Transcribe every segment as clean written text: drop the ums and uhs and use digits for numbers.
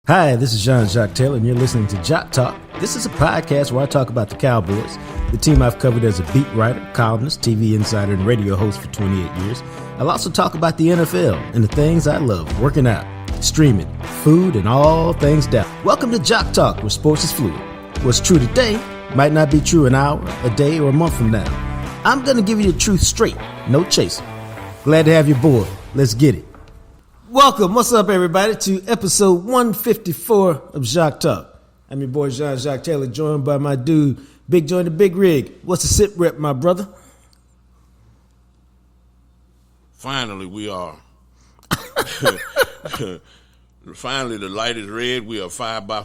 Hi, this is Jean-Jacques Taylor, and you're listening to JacquesTalk. This is a podcast where I talk about the Cowboys, the team I've covered as a beat writer, columnist, TV insider, and radio host for 28 years. I'll also talk about the NFL and the things I love, working out, streaming, food, and all things down. Welcome to JacquesTalk, where sports is fluid. What's true today might not be true an hour, a day, or a month from now. I'm going to give you the truth straight, no chaser. Glad to have you aboard. Let's get it. Welcome, what's up everybody, to episode 154 of JacquesTalk. I'm your boy Jean-Jacques Taylor, joined by my dude, Big Joint the Big Rig. What's the sit rep, my brother? Finally, we are. Finally, the light is red. We are 5 by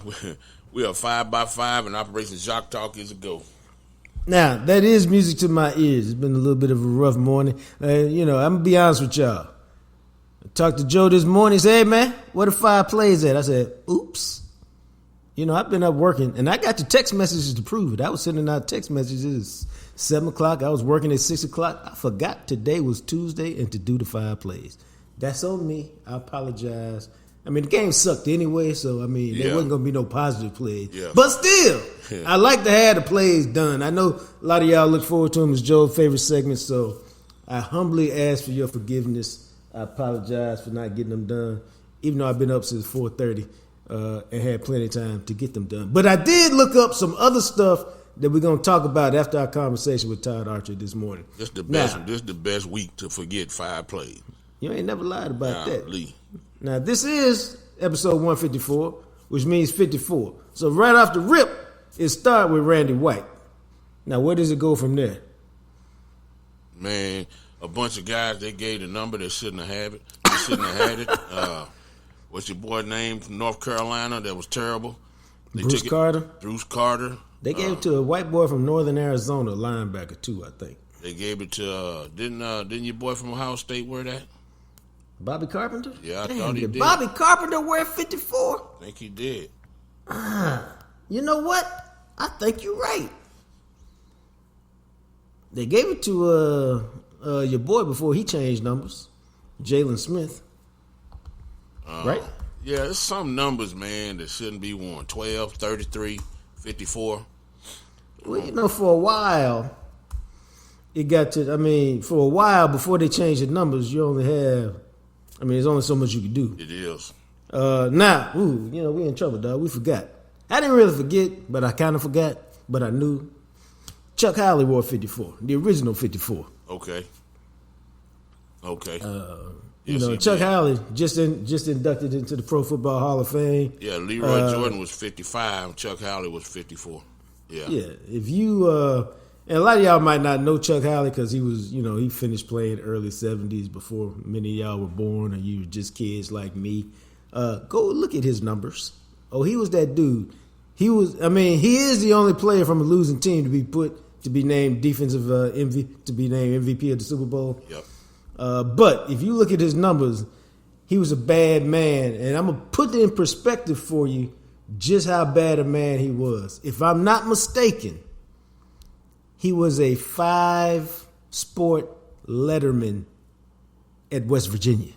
5, and Operation JacquesTalk is a go. Now, that is music to my ears. It's been a little bit of a rough morning. I'm going to be honest with y'all. I talked to Joe this morning. He said, hey, man, where the 5 plays at? I said, oops. I've been up working, and I got the text messages to prove it. I was sending out text messages at 7 o'clock. I was working at 6 o'clock. I forgot today was Tuesday and to do the 5 plays. That's on me. I apologize. The game sucked anyway, so, there wasn't going to be no positive plays. Yeah. But still, I like to have the plays done. I know a lot of y'all look forward to them as Joe's favorite segment, so I humbly ask for your forgiveness. I apologize for not getting them done, even though I've been up since 4:30 and had plenty of time to get them done. But I did look up some other stuff that we're going to talk about after our conversation with Todd Archer this morning. This is the best week to forget 5 plays. You ain't never lied about that. Lee. Now, this is episode 154, which means 54. So right off the rip, it started with Randy White. Now, where does it go from there? Man, a bunch of guys, they gave the number, they shouldn't have had it. They shouldn't have had it. What's your boy name from North Carolina? That was terrible. Bruce Carter. Bruce Carter. They gave it to a white boy from Northern Arizona, linebacker too, I think. They gave it to didn't your boy from Ohio State wear that? Bobby Carpenter? Yeah, I thought he did. Bobby Carpenter wear 54? I think he did. You know what? I think you're right. They gave it to your boy before he changed numbers, Jalen Smith. Right? Yeah, there's some numbers, man, that shouldn't be worn. 12, 33, 54. Well, for a while, it got to, for a while before they changed the numbers, you only have, there's only so much you can do. It is. Now, we in trouble, dog. We forgot. I didn't really forget, but I kind of forgot, but I knew. Chuck Howley wore 54, the original 54. Okay. Chuck Howley just inducted into the Pro Football Hall of Fame. Yeah, Leroy Jordan was 55. Chuck Howley was 54. Yeah. Yeah. If you and a lot of y'all might not know Chuck Howley because he was, he finished playing early 70s before many of y'all were born, or you were just kids like me. Go look at his numbers. Oh, he was that dude. He is the only player from a losing team to be named defensive to be named MVP of the Super Bowl. Yep. But if you look at his numbers, he was a bad man. And I'm going to put it in perspective for you just how bad a man he was. If I'm not mistaken, he was a 5-sport letterman at West Virginia.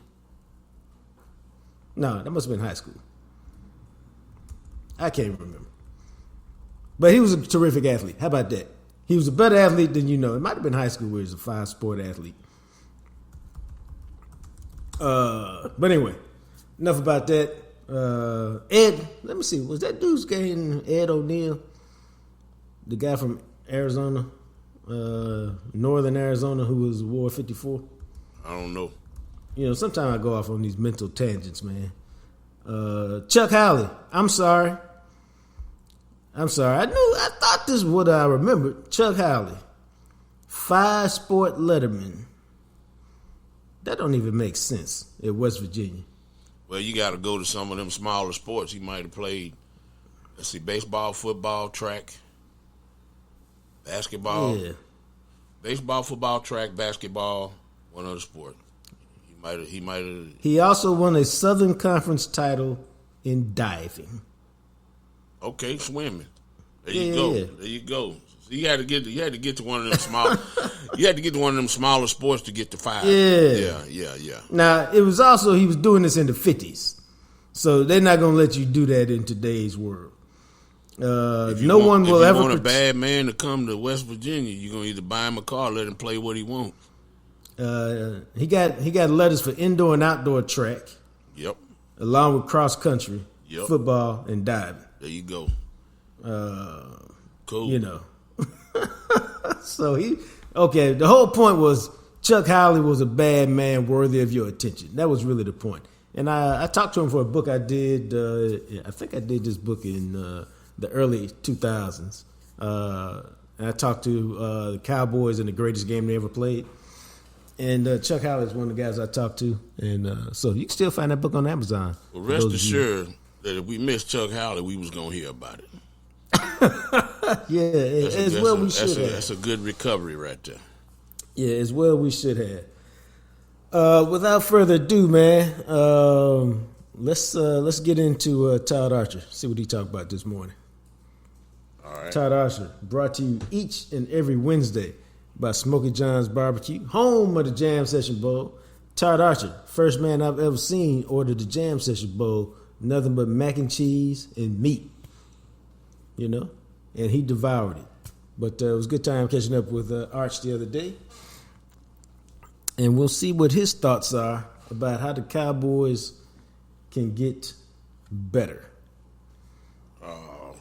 No, that must have been high school. I can't remember. But he was a terrific athlete. How about that? He was a better athlete than you know. It might have been high school where he was a 5-sport athlete. But anyway, enough about that. Ed, let me see. Was that dude's name Ed O'Neill? The guy from Arizona, Northern Arizona, who wore 54? I don't know. Sometimes I go off on these mental tangents, man. Chuck Howley, I'm sorry. I thought this was what I remembered. Chuck Howley, 5-sport letterman. That don't even make sense at West Virginia. Well, you got to go to some of them smaller sports. He might have played, baseball, football, track, basketball. Yeah. Baseball, football, track, basketball, one other sport. He might have. He also won a Southern Conference title in diving. Okay, swimming. There you go. So you had to get to one of them small. You had to get to one of them smaller sports to get to 5. Yeah. Now it was also he was doing this in the 50s. So they're not going to let you do that in today's world. No one will ever. If you want a bad man to come to West Virginia, you're going to either buy him a car or let him play what he wants. He got letters for indoor and outdoor track. Yep. Along with cross country, football, and diving. There you go. Cool. You know. So the whole point was Chuck Howley was a bad man worthy of your attention. That was really the point. And I talked to him for a book I did. I think I did this book in the early 2000s. And I talked to the Cowboys in the greatest game they ever played. And Chuck Howley is one of the guys I talked to. And so you can still find that book on Amazon. Well, rest assured that if we missed Chuck Howley, we was going to hear about it. Yeah, we should have. That's a good recovery right there. Yeah, as well we should have. Without further ado, man, let's get into Todd Archer. See what he talked about this morning. All right. Todd Archer, brought to you each and every Wednesday by Smokey John's Barbecue, home of the Jam Session Bowl. Todd Archer, first man I've ever seen order the Jam Session Bowl, nothing but mac and cheese and meat. You know, and he devoured it. But it was a good time catching up with Arch the other day. And we'll see what his thoughts are about how the Cowboys can get better. Well,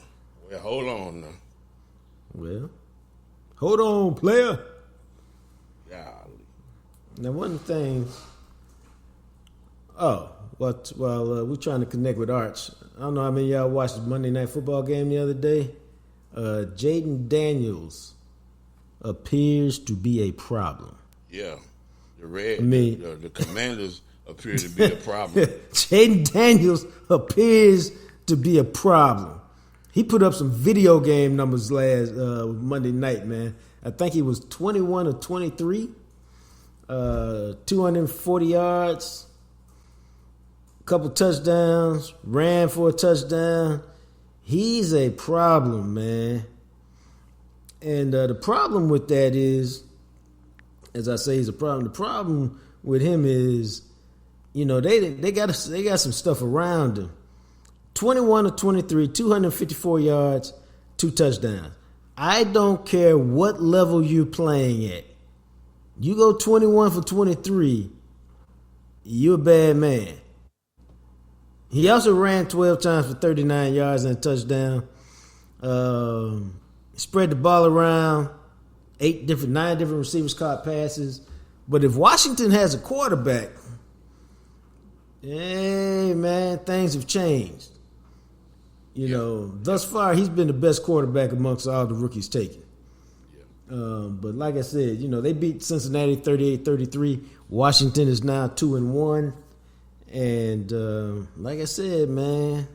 hold on now. Well, hold on, player. Golly. Now, one thing. While we're trying to connect with Arch, I don't know how many of y'all watched the Monday Night Football game the other day. Jaden Daniels appears to be a problem. Yeah. The Commanders appear to be a problem. Jaden Daniels appears to be a problem. He put up some video game numbers last Monday night, man. I think he was 21 or 23, 240 yards, a couple touchdowns, ran for a touchdown. He's a problem, man. And the problem with that is, as I say, he's a problem. The problem with him is, you know, they got some stuff around him. 21 or 23, 254 yards, 2 touchdowns. I don't care what level you're playing at. You go 21 for 23, you're a bad man. He also ran 12 times for 39 yards and a touchdown. Spread the ball around. 9 different receivers caught passes. But if Washington has a quarterback, hey, man, things have changed. You know, thus far, he's been the best quarterback amongst all the rookies taken. But like I said, you know, they beat Cincinnati 38-33. Washington is now 2-1. And like I said, man,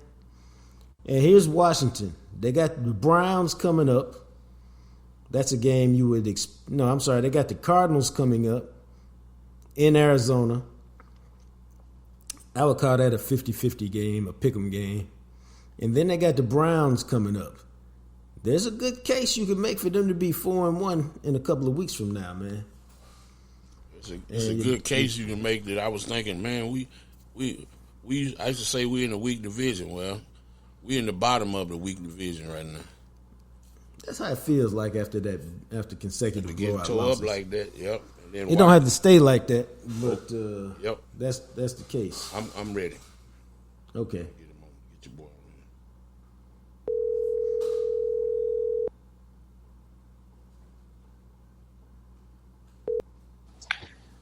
and here's Washington. They got the Browns coming up. That's a game you would they got the Cardinals coming up in Arizona. I would call that a 50-50 game, a pick'em game. And then they got the Browns coming up. There's a good case you can make for them to be 4-1 in a couple of weeks from now, man. It's a good case you can make that I was thinking, man, we I used to say we're in a weak division. Well, we're in the bottom of the weak division right now. That's how it feels like after consecutive blowout tore losses. Up like that, yep. And then it don't have to stay like that, but yep, that's the case. I'm ready. Okay. Get your boy.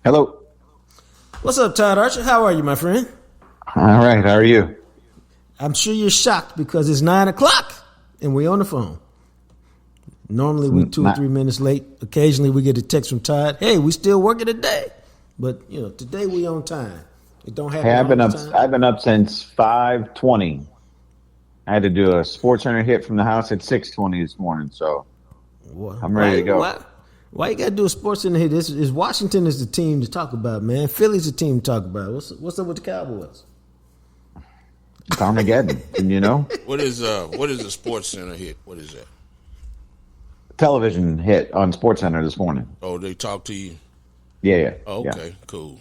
Hello. What's up, Todd Archer? How are you, my friend? All right. How are you? I'm sure you're shocked because it's 9:00 and we're on the phone. Normally we're 2 or 3 minutes late. Occasionally we get a text from Todd. Hey, we still working today, but you know today we on time. It don't happen. Hey, I've been up since 5:20. I had to do a SportsCenter hit from the house at 6:20 this morning, so I'm ready to go. Why you got to do a SportsCenter hit? Is Washington is the team to talk about, man. Philly's the team to talk about. What's up with the Cowboys? It's Armageddon, you know. What is a SportsCenter hit? What is that? Television hit on SportsCenter this morning. Oh, they talk to you? Yeah. Oh, okay, yeah. Cool.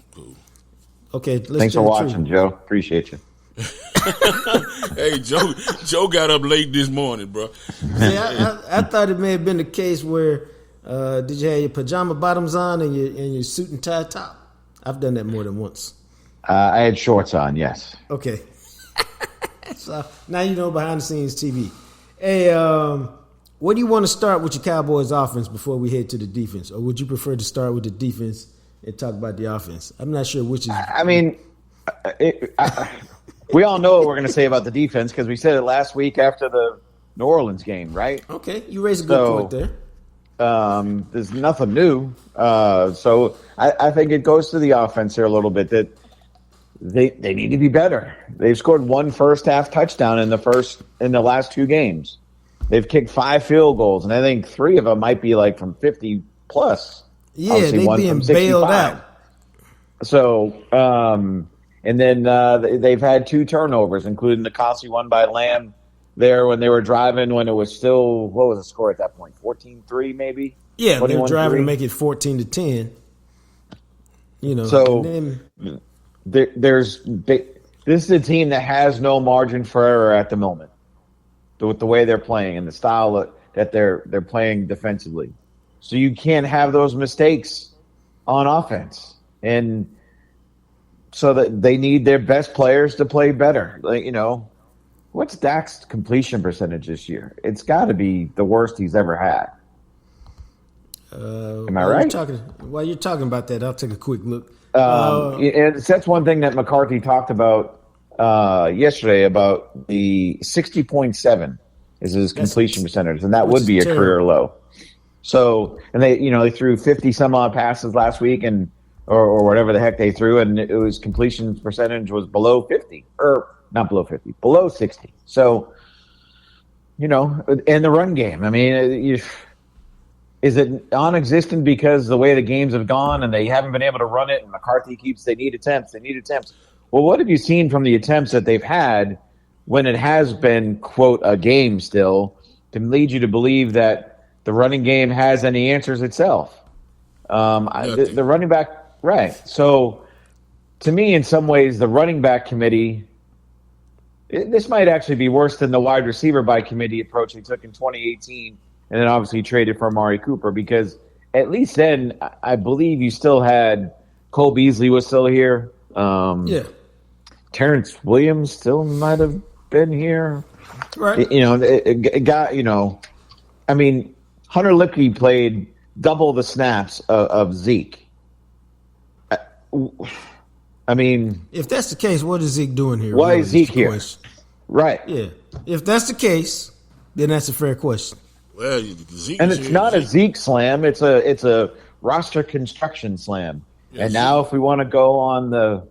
Okay, thanks for watching, Joe. Appreciate you. Hey, Joe got up late this morning, bro. See, I thought it may have been the case where did you have your pajama bottoms on and your suit and tie top? I've done that more than once. I had shorts on, yes. Okay. So now you know behind the scenes TV. Hey, where do you want to start with your Cowboys offense before we head to the defense? Or would you prefer to start with the defense and talk about the offense? I'm not sure which is. I mean, we all know what we're going to say about the defense because we said it last week after the New Orleans game, right? Okay, you raised a good point there. There's nothing new. So I think it goes to the offense here a little bit that they need to be better. They've scored one first half touchdown in the last 2 games. They've kicked 5 field goals, and I think 3 of them might be like from 50 plus. Yeah, obviously they being bailed out. So, and then they've had 2 turnovers, including the costly one by Lamb there when they were driving when it was still, what was the score at that point? 14-3 maybe? Yeah, they were driving to make it 14-10. You know, so then, this is a team that has no margin for error at the moment with the way they're playing and the style that they're playing defensively. So you can't have those mistakes on offense. And so that they need their best players to play better. Like, you know, what's Dak's completion percentage this year? It's got to be the worst he's ever had. Am I right? While you're talking about that, I'll take a quick look. And that's one thing that McCarthy talked about yesterday about the 60.7 is his completion percentage, and that would be a career low. So, and they threw 50 some odd passes last week, and or whatever the heck they threw, and it was completion percentage was below 50, or not below 50, below 60. So, and the run game. I mean, is it non-existent because the way the games have gone and they haven't been able to run it, and McCarthy they need attempts. Well, what have you seen from the attempts that they've had when it has been, quote, a game still, to lead you to believe that the running game has any answers itself? The running back, right. So, to me, in some ways, the running back committee, this might actually be worse than the wide receiver by committee approach they took in 2018, and then obviously traded for Amari Cooper, because at least then I believe you still had Cole Beasley was still here. Yeah. Terrence Williams still might have been here. Right. I mean, Hunter Lipke played double the snaps of Zeke. I mean, if that's the case, what is Zeke doing here? Why is Zeke here? Right. Yeah. If that's the case, then that's a fair question. Well, Zeke, and it's not a Zeke slam; it's a roster construction slam. Yes. And now, if we want to go on the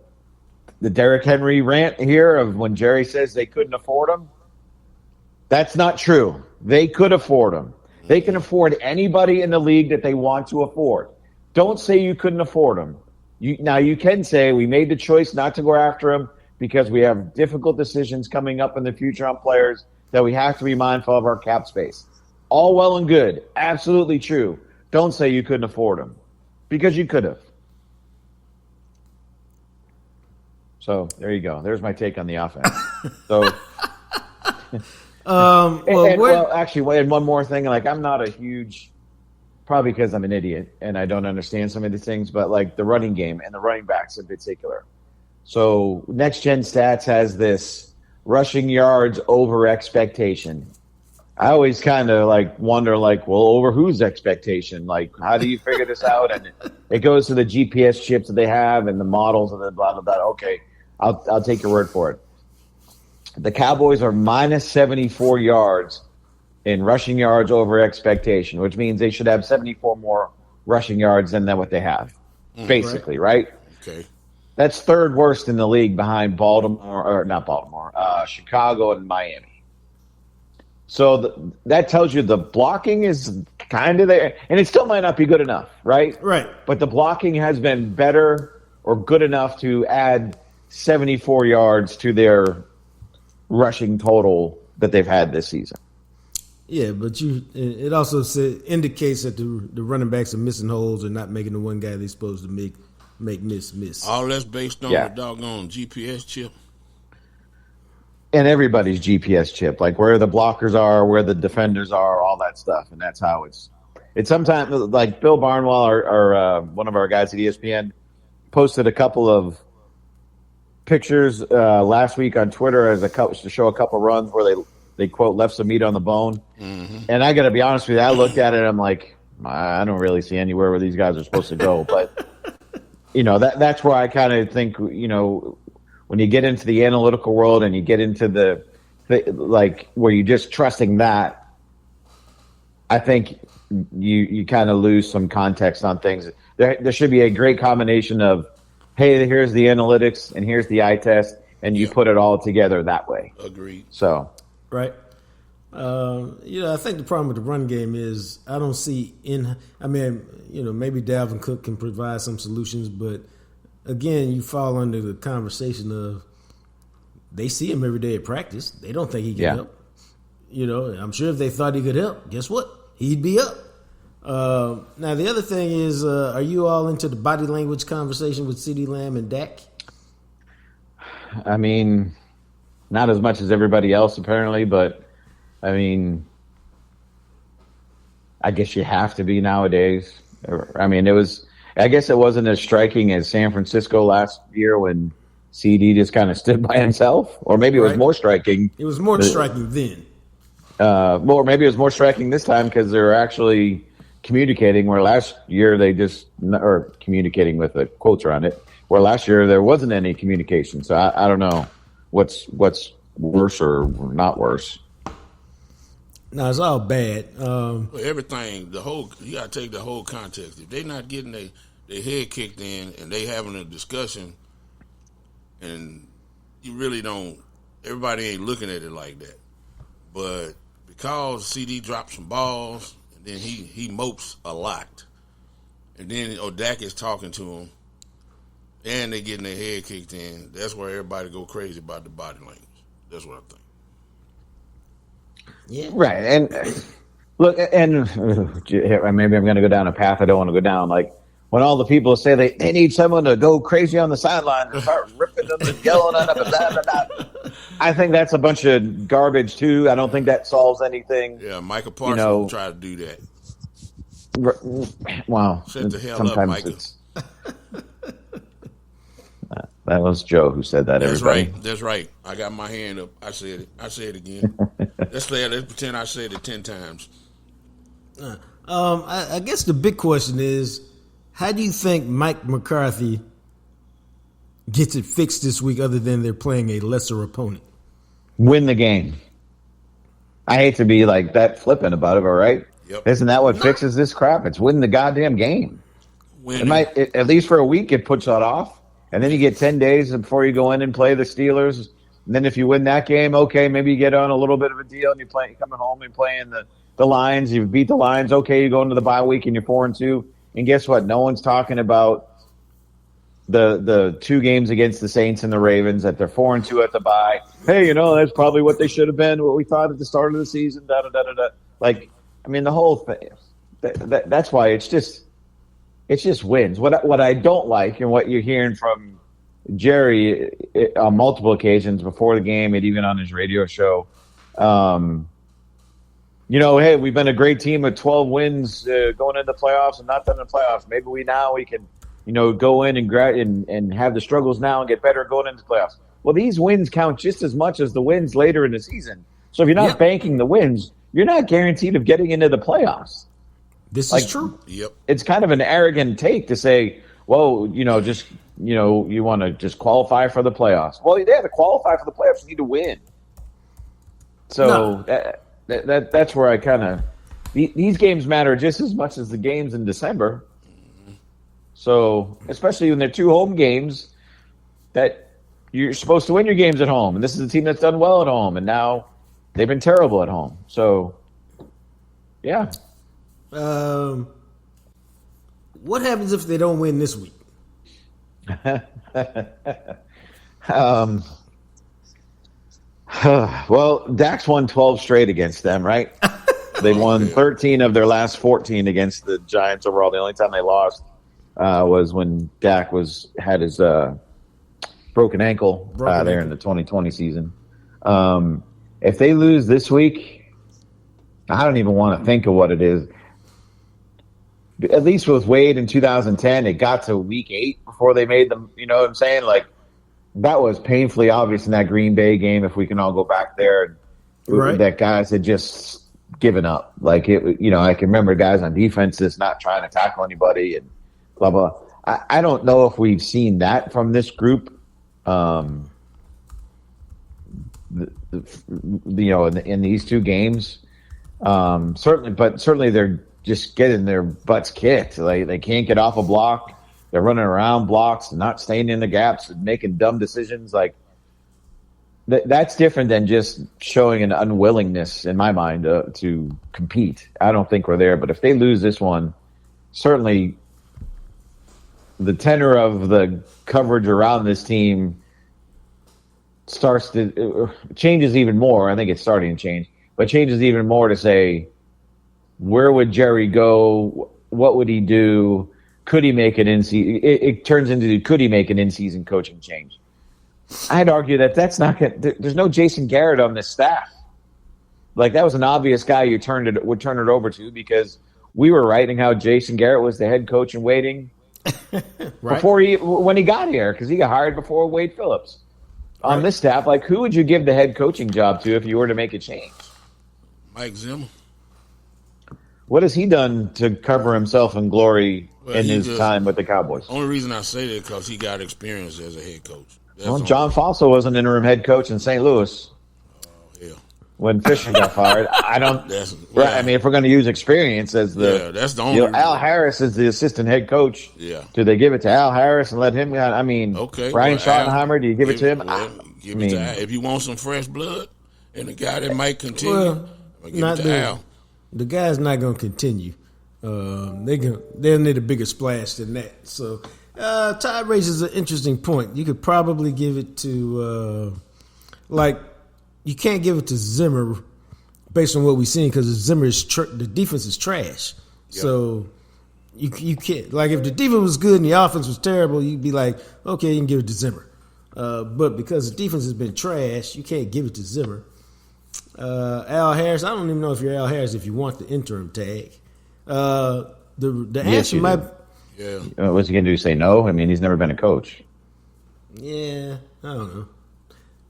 Derrick Henry rant here of when Jerry says they couldn't afford him, that's not true. They could afford him. They can afford anybody in the league that they want to afford. Don't say you couldn't afford him. Now you can say we made the choice not to go after him because we have difficult decisions coming up in the future on players that we have to be mindful of our cap space. All well and good. Absolutely true. Don't say you couldn't afford him because you could have. So there you go. There's my take on the offense. So, actually, and one more thing. Like, I'm not a huge, probably because I'm an idiot and I don't understand some of these things, but like the running game and the running backs in particular. So Next Gen Stats has this rushing yards over expectation. I always kind of wonder, over whose expectation? Like, how do you figure this out? And it goes to the GPS chips that they have and the models and the blah, blah, blah. Okay, I'll take your word for it. The Cowboys are minus 74 yards in rushing yards over expectation, which means they should have 74 more rushing yards than what they have, basically, right? Okay. That's third worst in the league behind Chicago and Miami. So that tells you the blocking is kind of there, and it still might not be good enough, right? Right. But the blocking has been better or good enough to add 74 yards to their rushing total that they've had this season. Yeah, but it also indicates that the running backs are missing holes and not making the one guy they're supposed to make miss. All that's based on the doggone GPS chip. and everybody's GPS chip, like where the blockers are, where the defenders are, all that stuff. And that's how it's sometimes like Bill Barnwell or one of our guys at ESPN posted a couple of pictures last week on Twitter to show a couple runs where they quote left some meat on the bone. Mm-hmm. And I got to be honest with you, I looked at it, I'm like, I don't really see anywhere where these guys are supposed to go. But that's where I kind of think, when you get into the analytical world and you get into the like where you're just trusting that, I think you kind of lose some context on things. There should be a great combination of, hey, here's the analytics and here's the eye test, and you put it all together that way. Agreed. So, right. I think the problem with the run game is I don't see maybe Dalvin Cook can provide some solutions, but again, you fall under the conversation of they see him every day at practice. They don't think he can help. I'm sure if they thought he could help, guess what? He'd be up. Now, the other thing is, are you all into the body language conversation with CeeDee Lamb and Dak? I mean, not as much as everybody else, apparently, but, I mean, I guess you have to be nowadays. I mean, I guess it wasn't as striking as San Francisco last year when CD just kind of stood by himself, or maybe it was more striking. It was more striking then. Or maybe it was more striking this time because they're actually communicating, where last year or communicating with the quotes around it, where last year there wasn't any communication. So I don't know what's worse or not worse. No, it's all bad. Everything, you got to take the whole context. If they're not getting their head kicked in and they having a discussion, and you really don't, everybody ain't looking at it like that. But because CD dropped some balls, and then he mopes a lot, and then Dak is talking to him, and they getting their head kicked in, that's where everybody go crazy about the body language. That's what I think. Yeah. Right. And look, and maybe I'm going to go down a path I don't want to go down. Like when all the people say they need someone to go crazy on the sideline and start ripping them and yelling at them and blah, blah, blah. I think that's a bunch of garbage too. I don't think that solves anything. Yeah, Michael Parsons will try to do that. Wow. Shut the hell up, Michael. That was Joe who said that. That's everybody. Right. That's right. I got my hand up. I said it. I said it again. Let's pretend I said it 10 times. I guess the big question is, how do you think Mike McCarthy gets it fixed this week other than they're playing a lesser opponent? Win the game. I hate to be like that flippant about it, all right? Yep. Isn't that what fixes this crap? It's win the goddamn game. At least for a week, it puts that off. And then you get 10 days before you go in and play the Steelers. And then if you win that game, okay, maybe you get on a little bit of a deal and you're coming home and playing the Lions. You beat the Lions. Okay, you go into the bye week and you're 4-2. And guess what? No one's talking about the 2 games against the Saints and the Ravens that they're 4-2 at the bye. Hey, that's probably what they should have been, what we thought at the start of the season, da-da-da-da-da. Like, I mean, the whole thing. That's why it's just wins. What I don't like, and what you're hearing from Jerry on multiple occasions before the game and even on his radio show, hey, we've been a great team with 12 wins going into the playoffs and not done in the playoffs. Maybe we can, go in and have the struggles now and get better going into the playoffs. Well, these wins count just as much as the wins later in the season. So if you're not banking the wins, you're not guaranteed of getting into the playoffs. This is true. Yep. It's kind of an arrogant take to say, well, you want to just qualify for the playoffs. Well, they have to qualify for the playoffs. You need to win. So that's where I kind of these games matter just as much as the games in December. So especially when they're 2 home games, that you're supposed to win your games at home, and this is a team that's done well at home, and now they've been terrible at home. So, yeah. What happens if they don't win this week? Well, Dak's won 12 straight against them, right? They won 13 of their last 14 against the Giants overall. The only time they lost was when Dak had his broken ankle there in the 2020 season. If they lose this week, I don't even want to think of what it is. At least with Wade in 2010, it got to week 8 before they made them. You know what I'm saying? Like, that was painfully obvious in that Green Bay game. If we can all go back there, right, that guys had just given up. Like, it, you know, I can remember guys on defense just not trying to tackle anybody and blah blah. I don't know if we've seen that from this group. You know, in these 2 games, certainly they're just getting their butts kicked. Like, they can't get off a block. They're running around blocks, not staying in the gaps, and making dumb decisions. Like, that's different than just showing an unwillingness, in my mind, to compete. I don't think we're there. But if they lose this one, certainly the tenor of the coverage around this team starts to changes even more. I think it's starting to change, but changes even more to say, where would Jerry go? What would he do? Could he make an in-season? It turns into, could he make an in-season coaching change? I'd argue that's not going to – there's no Jason Garrett on this staff. Like, that was an obvious guy you would turn it over to, because we were writing how Jason Garrett was the head coach in waiting right, when he got here, because he got hired before Wade Phillips. On this staff, like, who would you give the head coaching job to if you were to make a change? Mike Zimmer. What has he done to cover himself in glory in his time with the Cowboys? Only reason I say that because he got experience as a head coach. Well, John Fossil was an interim head coach in St. Louis. When Fisher got fired. I don't. Right. I mean, if we're going to use experience as that's the only. Al Harris is the assistant head coach. Yeah. Do they give it to Al Harris and let him? I mean, okay. Brian Schottenheimer. Do you give it to him? Give it to Al. If you want some fresh blood and a guy that might continue, give it to Al. The guy's not going to continue. They'll need a bigger splash than that. So, Todd raises an interesting point. You could probably give it to, you can't give it to Zimmer based on what we've seen, because Zimmer the defense is trash. Yep. So you can't, like, if the defense was good and the offense was terrible, you'd be like, okay, you can give it to Zimmer. But because the defense has been trash, you can't give it to Zimmer. Al Harris, I don't even know if you're Al Harris if you want the interim tag. The answer might. Yeah. What's he going to do? Say no? I mean, he's never been a coach. Yeah, I don't know.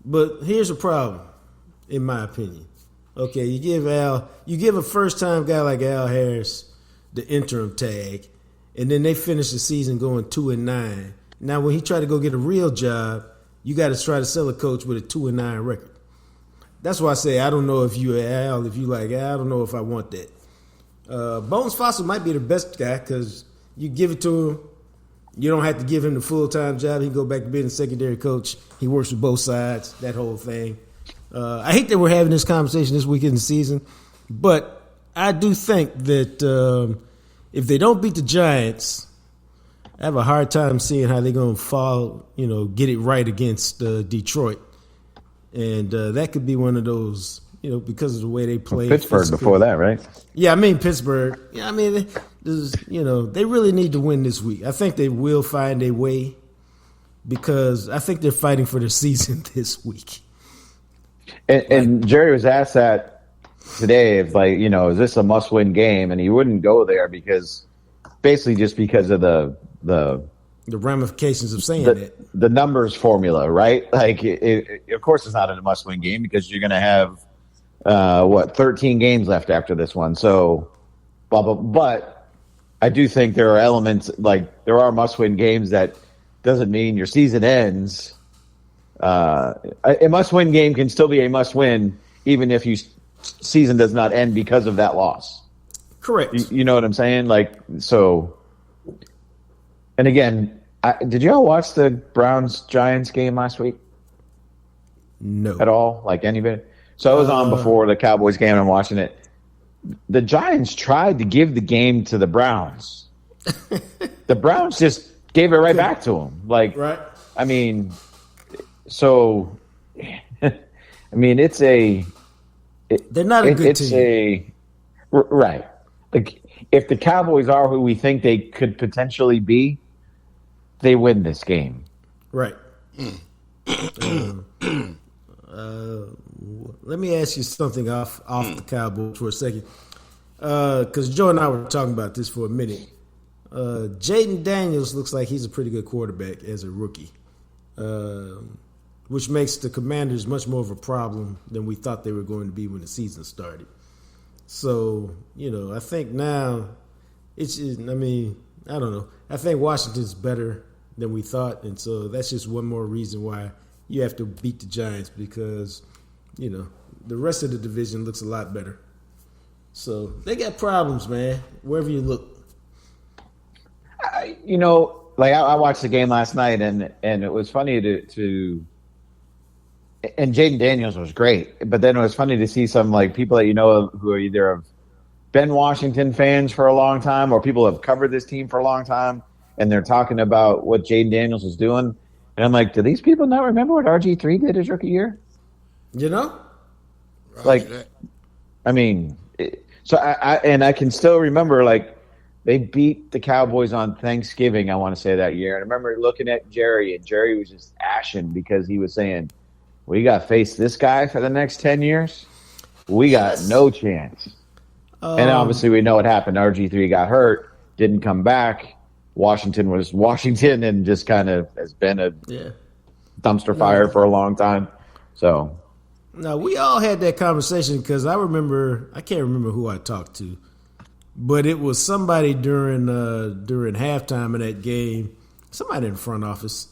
But here's the problem, in my opinion. Okay, you give a first-time guy like Al Harris the interim tag, and then they finish the season going 2-9. Now, when he tried to go get a real job, you got to try to sell a coach with a 2-9 record. That's why I say I don't know if you Al, if you like Al, I don't know if I want that. Bones Fossil might be the best guy because you give it to him. You don't have to give him the full-time job. He can go back to being a secondary coach. He works with both sides, that whole thing. I hate that we're having this conversation this week in the season, but I do think that if they don't beat the Giants, I have a hard time seeing how they're going to fall, get it right against Detroit. And that could be one of those, because of the way they play. Pittsburgh before that, right? Yeah, I mean Pittsburgh. Yeah, I mean, they really need to win this week. I think they will find a way because I think they're fighting for their season this week. And Jerry was asked that today, if is this a must-win game? And he wouldn't go there because of the ramifications of saying that. The numbers formula, right? Like, of course it's not a must-win game because you're going to have, 13 games left after this one. So, but I do think there are elements, like there are must-win games that doesn't mean your season ends. A must-win game can still be a must-win even if your season does not end because of that loss. Correct. You know what I'm saying? Like, so, and again, did you all watch the Browns-Giants game last week? No. At all? Like any bit? So I was on before the Cowboys game and I'm watching it. The Giants tried to give the game to the Browns. The Browns just gave it right back to them. Like, right. I mean, so, it's they're not a good team. Right. Like, if the Cowboys are who we think they could potentially be, they win this game. Right. let me ask you something off the Cowboys for a second. Because Joe and I were talking about this for a minute. Jaden Daniels looks like he's a pretty good quarterback as a rookie, which makes the Commanders much more of a problem than we thought they were going to be when the season started. So, I think now I don't know. I think Washington's better than we thought, and so that's just one more reason why you have to beat the Giants because, the rest of the division looks a lot better. So they got problems, man, wherever you look. I watched the game last night, and it was funny to and Jaden Daniels was great, but then it was funny to see some people that who are either have been Washington fans for a long time or people who have covered this team for a long time, and they're talking about what Jaden Daniels was doing, and I'm like, do these people not remember what RG3 did his rookie year? I can still remember they beat the Cowboys on Thanksgiving, I want to say that year. And I remember looking at Jerry, and Jerry was just ashen because he was saying, we got to face this guy for the next 10 years. We got no chance. And obviously we know what happened. RG3 got hurt, didn't come back. Washington was Washington and just kind of has been a dumpster fire for a long time. So, no, we all had that conversation because I can't remember who I talked to, but it was somebody during halftime in that game, somebody in the front office,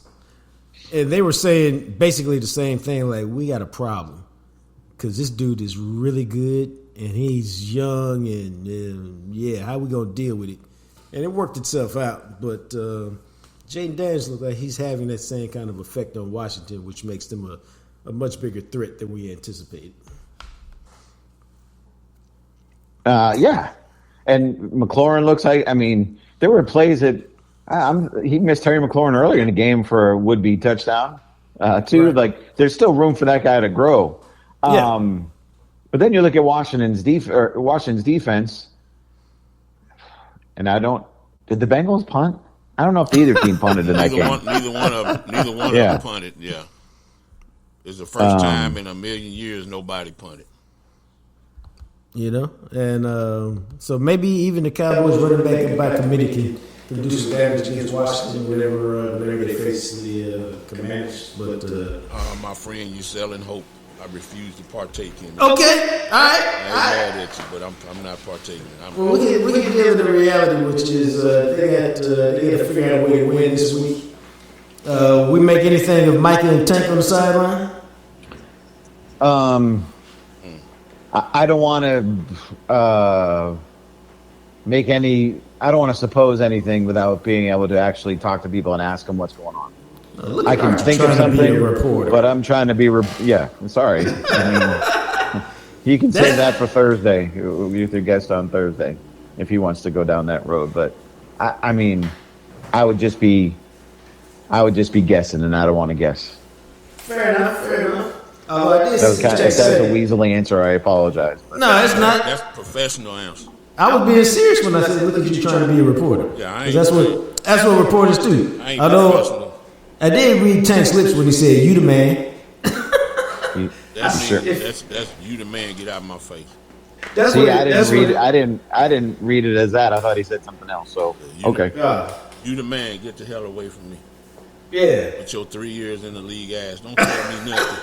and they were saying basically the same thing, we got a problem because this dude is really good and he's young and how we gonna deal with it? And it worked itself out, but Jaden Daniels looks like he's having that same kind of effect on Washington, which makes them a much bigger threat than we anticipated. And McLaurin looks like, there were plays that he missed Terry McLaurin earlier in the game for a would-be touchdown, too. Right. There's still room for that guy to grow. But then you look at Washington's defense, and did the Bengals punt? I don't know if either team punted in that game. Neither one of them punted, It's the first time in a million years nobody punted. And so maybe even the Cowboys running back by committee can do some damage against Washington whenever they face the Commanders. But my friend, you selling hope. I refuse to partake in it. Okay, all right. I ain't mad at you, but I'm not partaking. We can deal with the reality, which is they got to figure out a way to win this week. We make anything of Micah and Tank on the sideline? I don't want to make any. I don't want to suppose anything without being able to actually talk to people and ask them what's going on. I can think of something, but I'm trying to be. I'm sorry. You can say that for Thursday. You're the guest on Thursday if he wants to go down that road. But I would just be guessing, and I don't want to guess. Fair enough. That was a weaselly answer. I apologize. No, it's not. That's a professional answer. I was being serious when I said, "Look at you trying to be a reporter." Yeah, that's what reporters do. Although I did read Tank's lips when he said, "You the man." That's you the man. Get out of my face. I didn't read it as that. I thought he said something else. So okay. You the man. Get the hell away from me. Yeah. With your 3 years in the league ass, don't tell me nothing.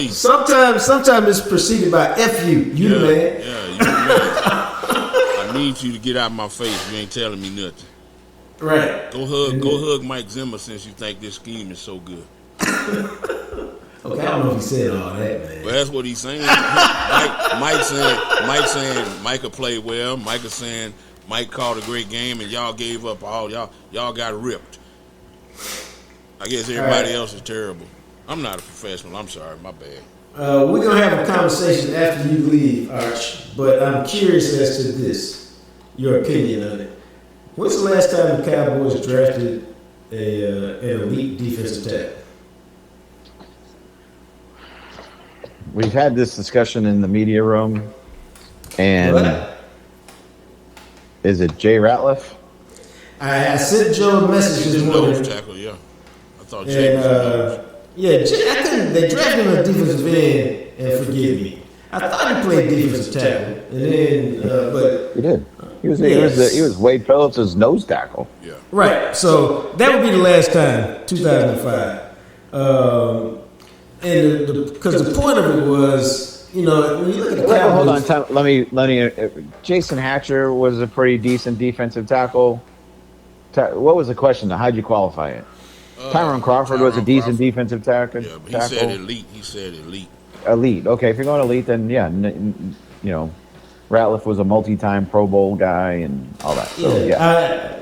Sometimes it's preceded by "F you." You the man. Yeah, you the man. I need you to get out of my face. You ain't telling me nothing. Right. Go hug Mike Zimmer since you think this scheme is so good. Okay, I don't know if he said all that, man. Well, that's what he's saying. Mike saying Micah played well. Micah saying Mike called a great game and y'all gave up all y'all got ripped. I guess everybody else is terrible. I'm not a professional. I'm sorry, my bad. We're gonna have a conversation after you leave, Arch. But I'm curious as to this, your opinion on it. When's the last time the Cowboys drafted an elite defensive tackle? We've had this discussion in the media room, and is it Jay Ratliff? I sent Joe a message this morning. Tackle, yeah. I thought Jay was Yeah, they drafted him as defensive end, and forgive me. I thought he played defensive tackle, and then but he did. He was Wade Phillips' nose tackle. Yeah. Right. So that would be the last time, 2005. And because the point of it was, when you look at the Cowboys. Hold on, let me. Jason Hatcher was a pretty decent defensive tackle. What was the question? How'd you qualify it? Tyrone Crawford was a decent defensive tackle. Yeah, but he said elite. He said elite. Elite. Okay, if you're going elite, then yeah, Ratliff was a multi-time Pro Bowl guy and all that. So,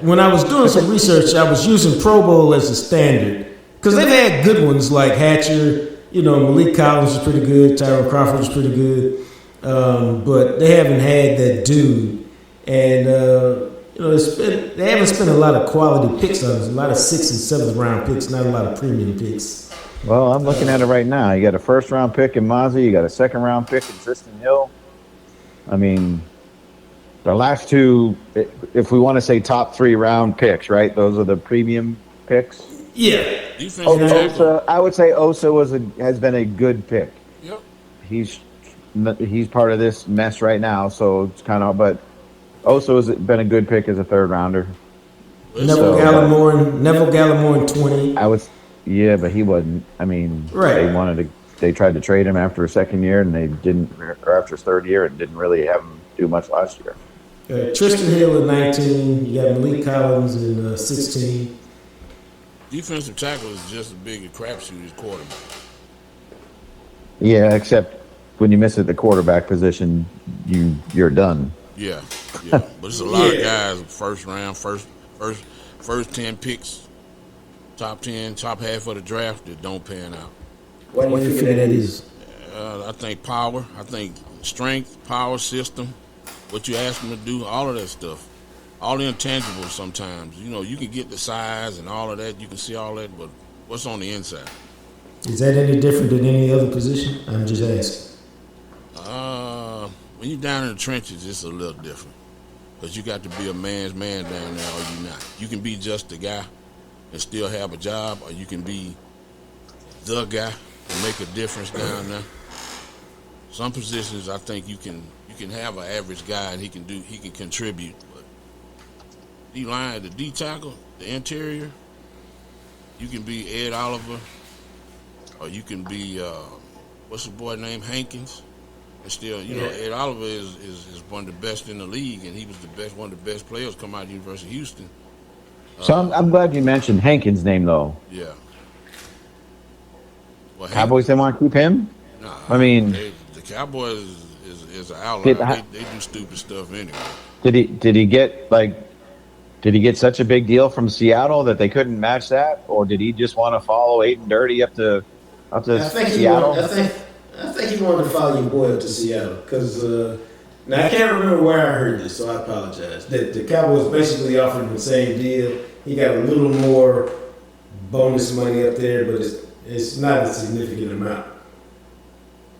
when I was doing some research, I was using Pro Bowl as a standard because they've had good ones like Hatcher. Malik Collins was pretty good. Tyrone Crawford was pretty good, but they haven't had that dude. And they haven't spent a lot of quality picks on it. A lot of 6th and 7th round picks, not a lot of premium picks. Well, I'm looking at it right now. You got a 1st round pick in Mozzie. You got a 2nd round pick in Tristan Hill. I mean, the last two, if we want to say top 3 round picks, right? Those are the premium picks. Yeah. Osa, I would say Osa has been a good pick. Yep. He's part of this mess right now, so it's kind of. But Osa has been a good pick as a 3rd rounder. Neville Gallimore in 20. Yeah, but he wasn't. I mean, right. They tried to trade him after his 2nd year, and they didn't, or after his 3rd year, and didn't really have him do much last year. Tristan Hill in 19. You got Malik Collins in 16. Defensive tackle is just as big a crapshoot as quarterback. Yeah, except when you miss at the quarterback position, you're done. Yeah. But it's a lot of guys 1st round, first 10 picks, top 10, top half of the draft that don't pan out. Why do you figure that is? I think power. I think strength, power, system, what you ask them to do, all of that stuff. All the intangibles sometimes. You can get the size and all of that. You can see all that, but what's on the inside? Is that any different than any other position? I'm just asking. When you're down in the trenches, it's a little different. Because you got to be a man's man down there, or you're not. You can be just a guy and still have a job, or you can be the guy and make a difference down there. Some positions, I think you can have an average guy and he can contribute. But D-line, the D tackle, the interior, you can be Ed Oliver, or you can be what's the boy named Hankins. And still, Ed Oliver is one of the best in the league, and he was one of the best players come out of the University of Houston. So I'm glad you mentioned Hankins' name, though. Yeah. Well, Cowboys didn't want to keep him? Nah, I mean, the Cowboys is an outlier. They do stupid stuff anyway. Did he get such a big deal from Seattle that they couldn't match that, or did he just want to follow 8 and Dirty up to Seattle? I think he wanted to follow your boy up to Seattle because now I can't remember where I heard this, so I apologize. That the Cowboys basically offered him the same deal. He got a little more bonus money up there, but it's not a significant amount.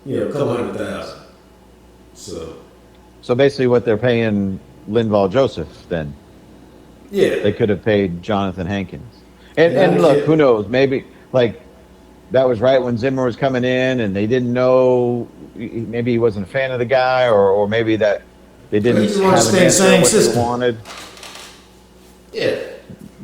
A couple $100,000. So basically, what they're paying Linval Joseph then. Yeah, they could have paid Jonathan Hankins. And look, who knows? Maybe that was right when Zimmer was coming in, and they didn't know. Maybe he wasn't a fan of the guy, or maybe that they didn't have an answer what they wanted. Yeah.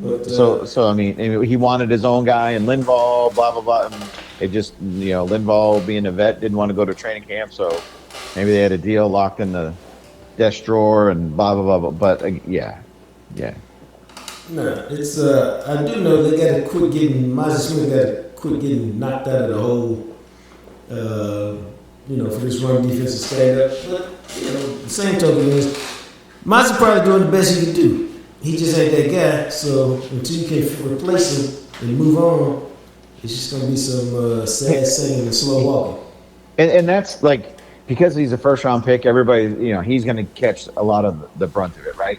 But, so I mean, he wanted his own guy, and Linval, blah blah blah. And it just Linval being a vet didn't want to go to training camp, so maybe they had a deal locked in the desk drawer and blah blah blah. But yeah. No, it's I do know they got to quit getting Mozzie Smith got to quit getting knocked out of the hole. For this run defense to stand up. But the same token is Mozzie probably doing the best he can do. He just ain't that guy. So until you can replace him and move on, it's just gonna be some sad singing and slow walking. And that's because he's a 1st round pick. Everybody, he's gonna catch a lot of the brunt of it, right?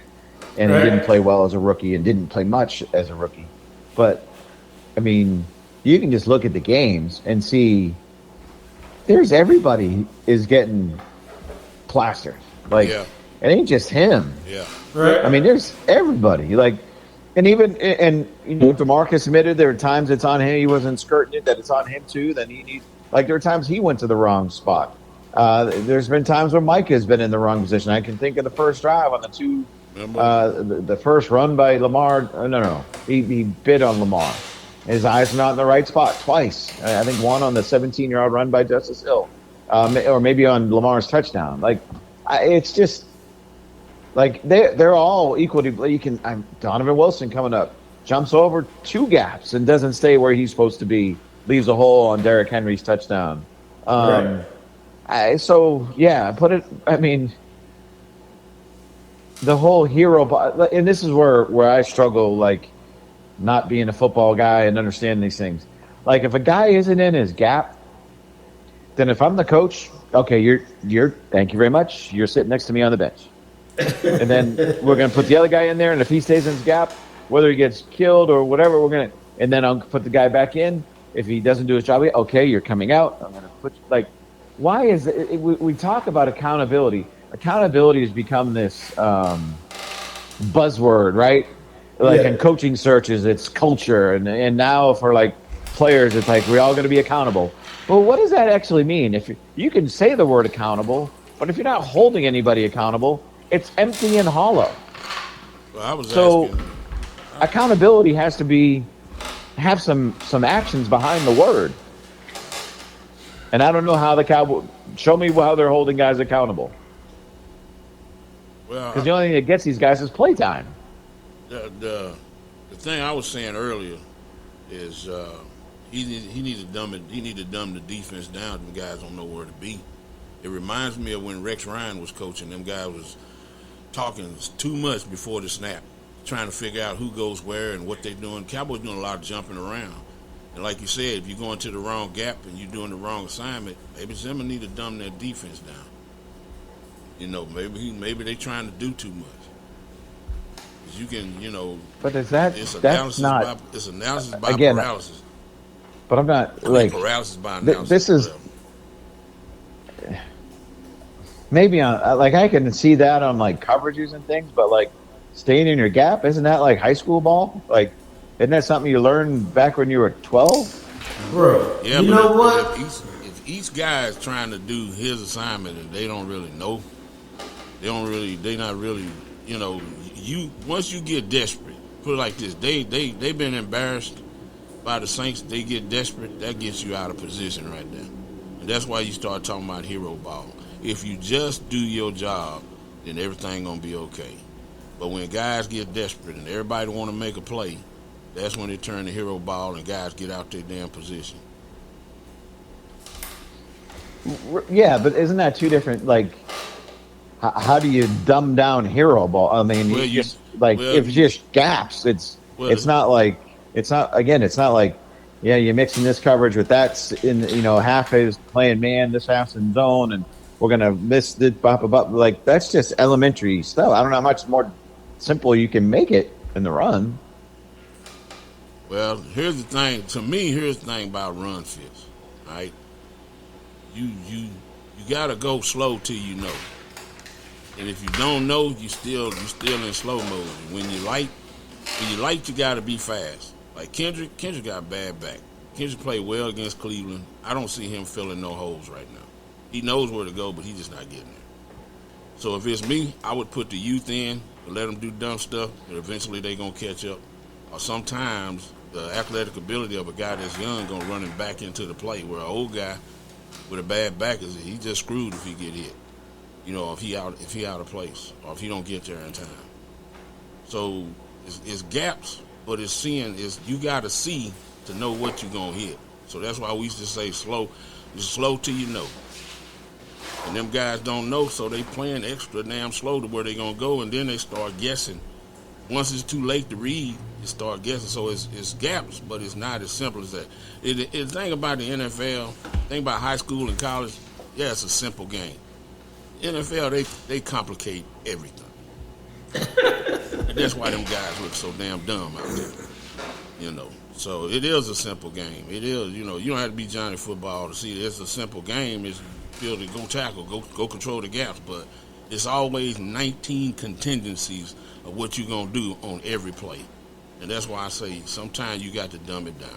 And he didn't play well as a rookie and didn't play much as a rookie. But, I mean, you can just look at the games and see everybody is getting plastered. It ain't just him. Yeah. Right. I mean, there's everybody. And even DeMarcus admitted there were times it's on him. He wasn't skirting it. That it's on him too. Then he needs there are times he went to the wrong spot. There's been times where Mike has been in the wrong position. I can think of the first drive on the two, the first run by Lamar. No. He bid on Lamar. His eyes are not in the right spot twice. I think one on the 17-yard run by Justice Hill, or maybe on Lamar's touchdown. It's just. They're all equally. Donovan Wilson coming up, jumps over 2 gaps and doesn't stay where he's supposed to be. Leaves a hole on Derrick Henry's touchdown. Right. The whole hero, and this is where I struggle, not being a football guy and understanding these things. If a guy isn't in his gap, then if I'm the coach, okay, you're thank you very much. You're sitting next to me on the bench. And then we're going to put the other guy in there, and if he stays in his gap, whether he gets killed or whatever, and then I'll put the guy back in. If he doesn't do his job, okay, you're coming out. I'm going to put why is it? We talk about accountability. Accountability has become this buzzword, right? In coaching searches, it's culture, and now for players, it's we're all going to be accountable. Well, what does that actually mean? If you can say the word accountable, but if you're not holding anybody accountable, it's empty and hollow. Well, accountability has to have some actions behind the word. And I don't know how the Cowboys show me how they're holding guys accountable. Well, because the only thing that gets these guys is playtime. The thing I was saying earlier is he needs to dumb it. He needs to dumb the defense down. Them guys don't know where to be. It reminds me of when Rex Ryan was coaching. Them guys was talking too much before the snap, trying to figure out who goes where and what they're doing. Cowboys doing a lot of jumping around. And like you said, if you're going to the wrong gap and you're doing the wrong assignment, maybe Zimmer need to dumb their defense down. Maybe they're trying to do too much. You can, But is that it's that's not it's analysis by again, paralysis. But I'm not paralysis by analysis. This is maybe on I can see that on coverages and things, but staying in your gap, isn't that high school ball? Isn't that something you learned back when you were 12? Bro, yeah, you know what? If each guy is trying to do his assignment and they don't really know, they're not really, once you get desperate, put it like this, they've been embarrassed by the Saints, they get desperate, that gets you out of position right there. And that's why you start talking about hero ball. If you just do your job, then everything gonna be okay. But when guys get desperate and everybody want to make a play, that's when they turn the hero ball and guys get out their damn position. Yeah, but isn't that two different? How do you dumb down hero ball? I mean, if it's just gaps, it's not you're mixing this coverage with that. Half is playing man, this half's in zone, and we're gonna miss the that's just elementary stuff. I don't know how much more simple you can make it in the run. Well, here's the thing. To me, here's the thing about run fits. All right, you gotta go slow till you know. And if you don't know, you still in slow mode. When you light, you gotta be fast. Like Kendrick got bad back. Kendrick played well against Cleveland. I don't see him filling no holes right now. He knows where to go, but he's just not getting there. So if it's me, I would put the youth in and let them do dumb stuff, and eventually they're gonna catch up. Or sometimes the athletic ability of a guy that's young gonna run him back into the play, where an old guy with a bad back he just screwed if he get hit. If he out of place, or if he don't get there in time. So it's gaps, but it's seeing you got to see to know what you're gonna hit. So that's why we used to say slow. It's slow till you know. And them guys don't know, so they playing extra damn slow to where they gonna go, and then they start guessing. Once it's too late to read, you start guessing. So it's gaps, but it's not as simple as that. The thing about the NFL, thing about high school and college, yeah, it's a simple game. NFL, they complicate everything. And that's why them guys look so damn dumb out there. So it is a simple game. It is, you don't have to be Johnny Football to see it. It's a simple game. It's build it, go tackle, go control the gaps. But it's always 19 contingencies of what you're going to do on every play. And that's why I say sometimes you got to dumb it down.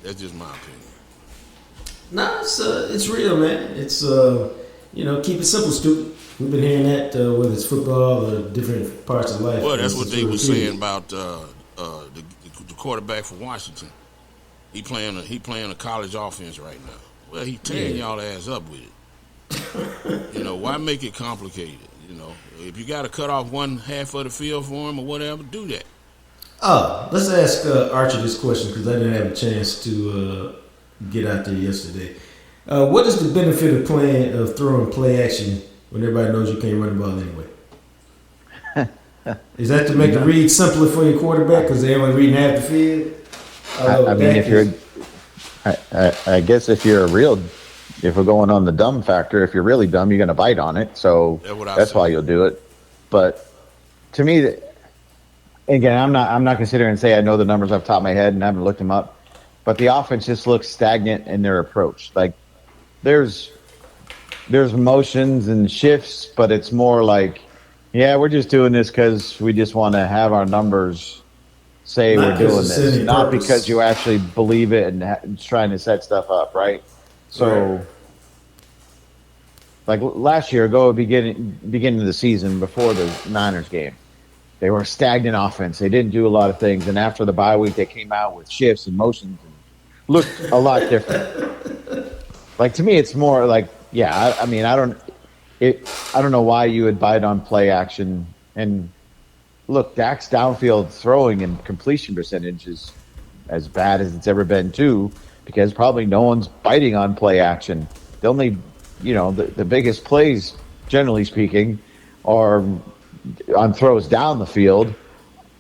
That's just my opinion. No, it's real, man. It's keep it simple, stupid. We've been hearing that whether it's football or different parts of life. Well, that's what they were saying about the quarterback for Washington. He playing a college offense right now. Well, he tearing y'all ass up with it. Why make it complicated? If you got to cut off one half of the field for him or whatever, do that. Oh, let's ask Archer this question because I didn't have a chance to get out there yesterday. What is the benefit of throwing play action when everybody knows you can't run the ball anyway? Is that to make the read simpler for your quarterback because they only reading half the field? I guess if we're going on the dumb factor, if you're really dumb, you're going to bite on it. So that's why you'll do it. But to me, again, I'm not considering and say I know the numbers off the top of my head and I haven't looked them up. But the offense just looks stagnant in their approach. Like there's motions and shifts, but it's more like, we're just doing this because we just want to have our numbers say we're doing this, not because you actually believe it and trying to set stuff up, right? So, like last year, beginning of the season before the Niners game, they were a stagnant offense. They didn't do a lot of things, and after the bye week, they came out with shifts and motions and looked a lot different. Like to me, it's more like, I don't know why you would bite on play action. And look, Dak's downfield throwing and completion percentage is as bad as it's ever been too, because probably no one's biting on play action. The only, the biggest plays, generally speaking, are on throws down the field,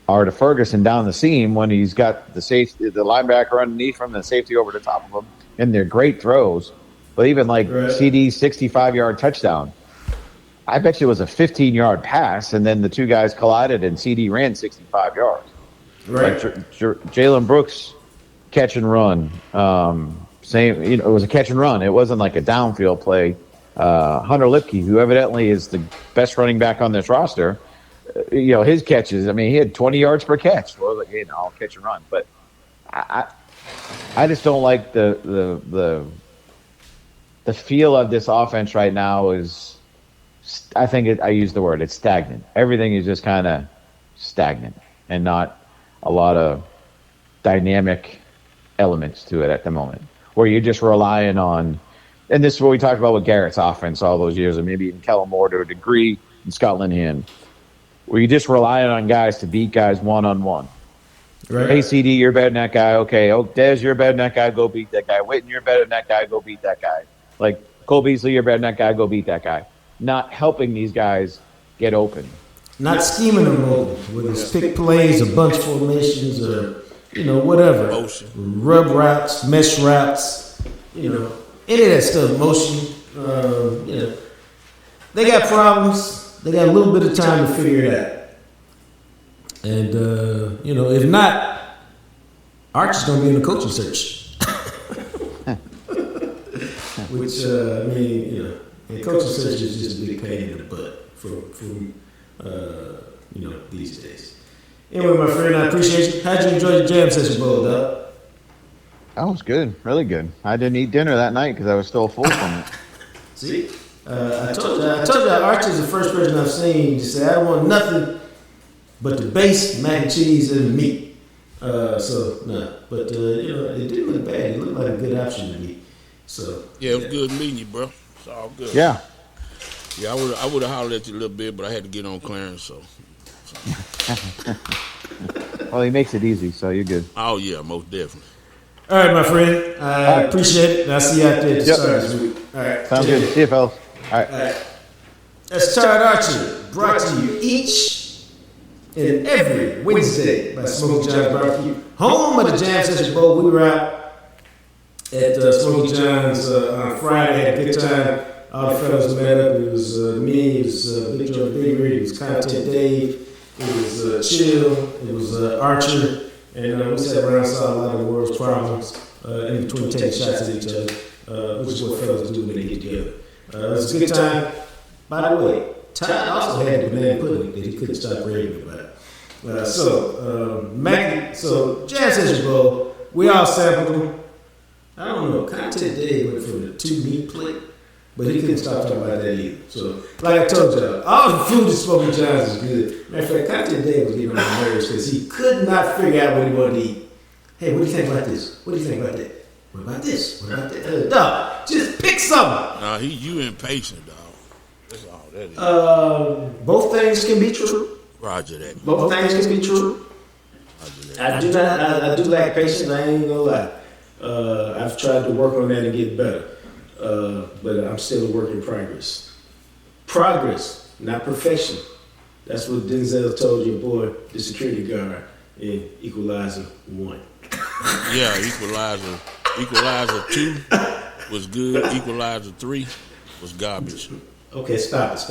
are to Ferguson down the seam when he's got the linebacker underneath from the safety over the top of him, and they're great throws. But even like CD's 65-yard touchdown, I bet you it was a 15-yard pass, and then the two guys collided, and CD ran 65 yards. Right. Like Jalen Brooks catch and run. It was a catch and run. It wasn't like a downfield play. Hunter Lipke, who evidently is the best running back on this roster, his catches. He had 20 yards per catch. Well, I'll catch and run, but I just don't like the feel of this offense right now is. I think I use the word, it's stagnant. Everything is just kind of stagnant and not a lot of dynamic elements to it at the moment, where you're just relying on, and this is what we talked about with Garrett's offense all those years, and maybe even Kellen Moore to a degree, and Scott Linehan, where you're just relying on guys to beat guys one-on-one. Right. Hey, CD, you're better than that guy. Okay, Dez, you're better than that guy. Go beat that guy. Witten, you're better than that guy. Go beat that guy. Like, Cole Beasley, you're better than that guy. Go beat that guy. Not helping these guys get open. Not scheming them over, whether it's pick plays or bunch formations or, whatever. Motion. Rub routes, mesh routes, any of that stuff, motion. They got problems. They got a little bit of time to figure it out. And, if not, Archer's going to be in the coaching search. Which, and coaching search is just a big pain in the butt for these days. Anyway, my friend, I appreciate you. How'd you enjoy the jam session, Bo, dog? That was good, really good. I didn't eat dinner that night because I was still full from it. See, I told you, Archer's the first person I've seen to say I don't want nothing but the base, mac and cheese, and the meat. But it didn't look bad. It looked like a good option to me. So it was good meeting you, bro. It's all good. Yeah. Yeah, I would have hollered at you a little bit, but I had to get on Clarence, so. Well, he makes it easy, so you're good. Oh, yeah, most definitely. All right, my friend. I appreciate it. I'll see you out there at the start this week. All right. Sounds good. See you, fellas. All right. That's Todd Archer, brought to you each and every Wednesday by Smokey John's Barbecue. Home of the Jam Session Bowl. We were out at Smokey John's on Friday. Had a good time. All the fellas met up. It was me. It was Big Joe Biggery. It was Content Dave. It was Chill. It was Archer. And we sat around and saw a lot of the world's problems in between taking shots at each other, which is what fellas do when they get together. It was a good time. By the way, Todd also had the banana pudding that he couldn't stop raving about. So Jam Session Bowl, we all sampled them. I don't know, Content Day went from the 2-meat plate, but he couldn't stop talking about that either. So, like I told y'all, all the food at Smoky John's is good. Matter of fact, Content Day was getting on my nerves because he could not figure out what he wanted to eat. Hey, what do you think about this? What do you think about that? What about this? What about that? Dog, just pick something. Nah, you impatient, dog. That's all that is. Both things can be true. Roger that. Both things can be true. Roger that. I do lack patience. I ain't gonna lie. I've tried to work on that and get better, but I'm still a work in progress. Progress, not perfection. That's what Denzel told your boy, the security guard in Equalizer 1. Yeah, Equalizer 2 was good. Equalizer 3 was garbage. Okay, stop it.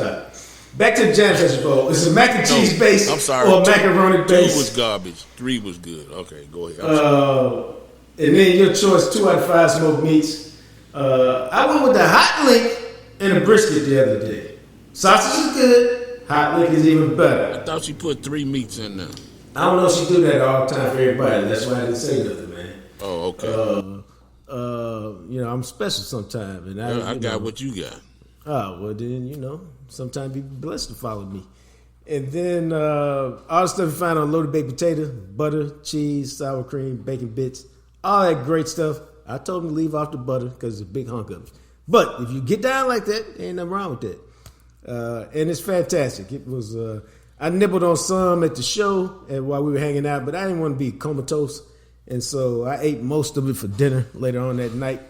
Back to the Jam Session Bowl. Is it mac and cheese based or macaroni based? 2 was garbage. 3 was good. Okay, go ahead. And then your choice, 2 out of 5 smoked meats. I went with the hot link and a brisket the other day. Sausage is good. Hot link is even better. I thought she put 3 meats in there. I don't know if she do that all the time for everybody. That's why I didn't say nothing, man. Oh, okay. I'm special sometimes. And I got what you got. Oh, well then, sometimes be blessed to follow me. And then all the stuff you find on loaded baked potato, butter, cheese, sour cream, bacon bits, all that great stuff. I told him to leave off the butter because it's a big hunk of it. But if you get down like that, ain't nothing wrong with that. And it's fantastic. It was. I nibbled on some at the show while we were hanging out, but I didn't want to be comatose, and so I ate most of it for dinner later on that night.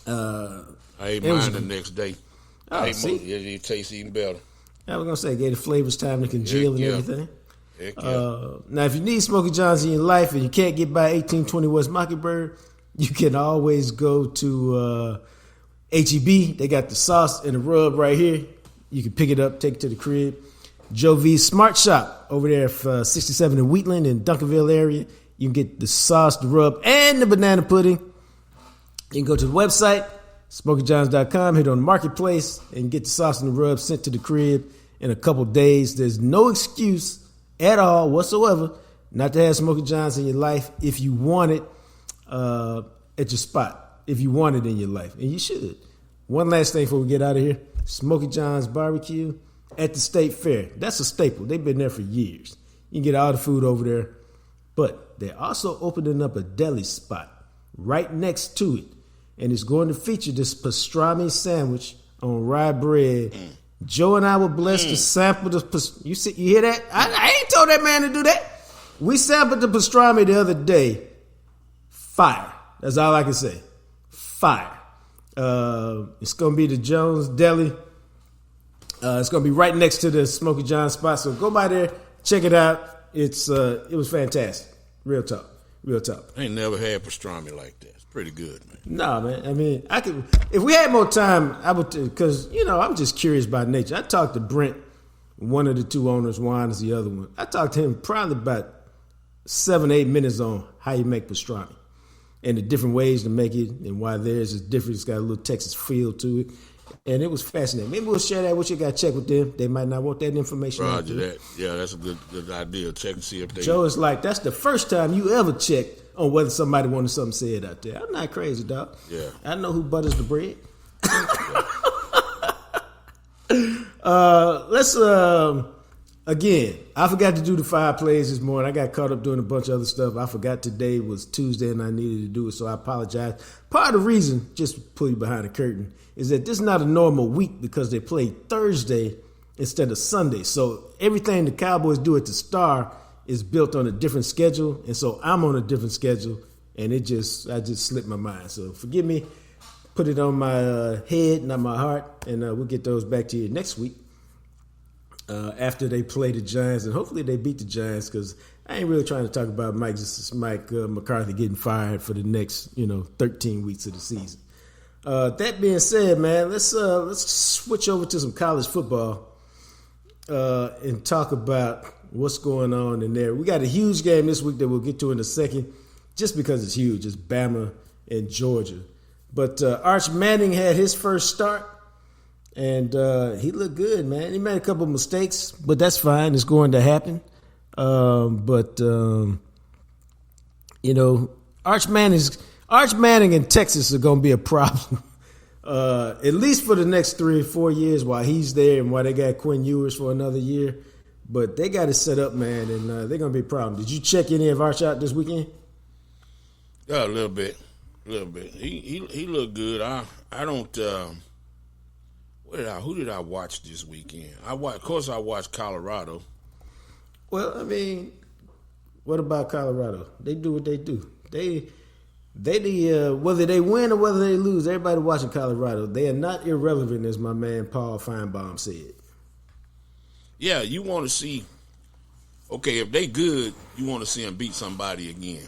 I ate mine the next day. It tastes even better. I was gonna say, gave the flavors time to congeal and everything. Yeah. Now, if you need Smoky John's in your life and you can't get by 1820 West Mockingbird, you can always go to HEB. They got the sauce and the rub right here. You can pick it up, take it to the crib. Joe V's Smart Shop over there for 67 in Wheatland in Duncanville area. You can get the sauce, the rub, and the banana pudding. You can go to the website, SmokyJohns.com, hit on the marketplace, and get the sauce and the rub sent to the crib in a couple days. There's no excuse at all whatsoever not to have Smoky John's in your life if you want it at your spot, if you want it in your life, and you should. One last thing before we get out of here. Smoky John's Barbecue at the State Fair. That's a staple. They've been there for years. You can get all the food over there. But they're also opening up a deli spot right next to it. And it's going to feature this pastrami sandwich on rye bread. Joe and I were blessed to sample the you hear that? I ain't told that man to do that. We sampled the pastrami the other day. Fire. That's all I can say. Fire. It's going to be the Jones Deli. It's going to be right next to the Smoky John spot. So go by there, check it out. It was fantastic. Real talk. I ain't never had pastrami like that. It's pretty good, man. Nah, man. I mean, I could, if we had more time, I would, because, I'm just curious by nature. I talked to Brent, one of the two owners, Juan is the other one. I talked to him probably about 7-8 minutes on how you make pastrami and the different ways to make it and why theirs is different. It's got a little Texas feel to it. And it was fascinating. Maybe we'll share that with you. Got to check with them. They might not want that information. Roger that. Yeah, that's a good idea. Check and see if they. Joe is like, that's the first time you ever checked on whether somebody wanted something said out there. I'm not crazy, dog. Yeah. I know who butters the bread. Let's again. I forgot to do the 5 plays this morning. I got caught up doing a bunch of other stuff. I forgot today was Tuesday and I needed to do it, so I apologize. Part of the reason, just to pull you behind the curtain, is that this is not a normal week because they play Thursday instead of Sunday. So everything the Cowboys do at the Star is built on a different schedule, and so I'm on a different schedule, and I just slipped my mind. So forgive me. Put it on my head, not my heart, and we'll get those back to you next week after they play the Giants, and hopefully they beat the Giants because I ain't really trying to talk about Mike McCarthy getting fired for the next 13 weeks of the season. That being said, man, let's switch over to some college football and talk about what's going on in there. We got a huge game this week that we'll get to in a second, just because it's huge. It's Bama and Georgia. But Arch Manning had his first start, and he looked good, man. He made a couple of mistakes, but that's fine. It's going to happen. But Arch Manning in Texas are going to be a problem. At least for the next 3 or 4 years while he's there and while they got Quinn Ewers for another year. But they got it set up, man, and they're going to be a problem. Did you check any of Arch out this weekend? Yeah, a little bit. He looked good. I don't. Who did I watch this weekend? Of course, I watched Colorado. Well, I mean, what about Colorado? They do what they do. They whether they win or whether they lose, everybody watching Colorado, they are not irrelevant, as my man Paul Feinbaum said. Yeah, you want to see. Okay, if they good, you want to see them beat somebody again.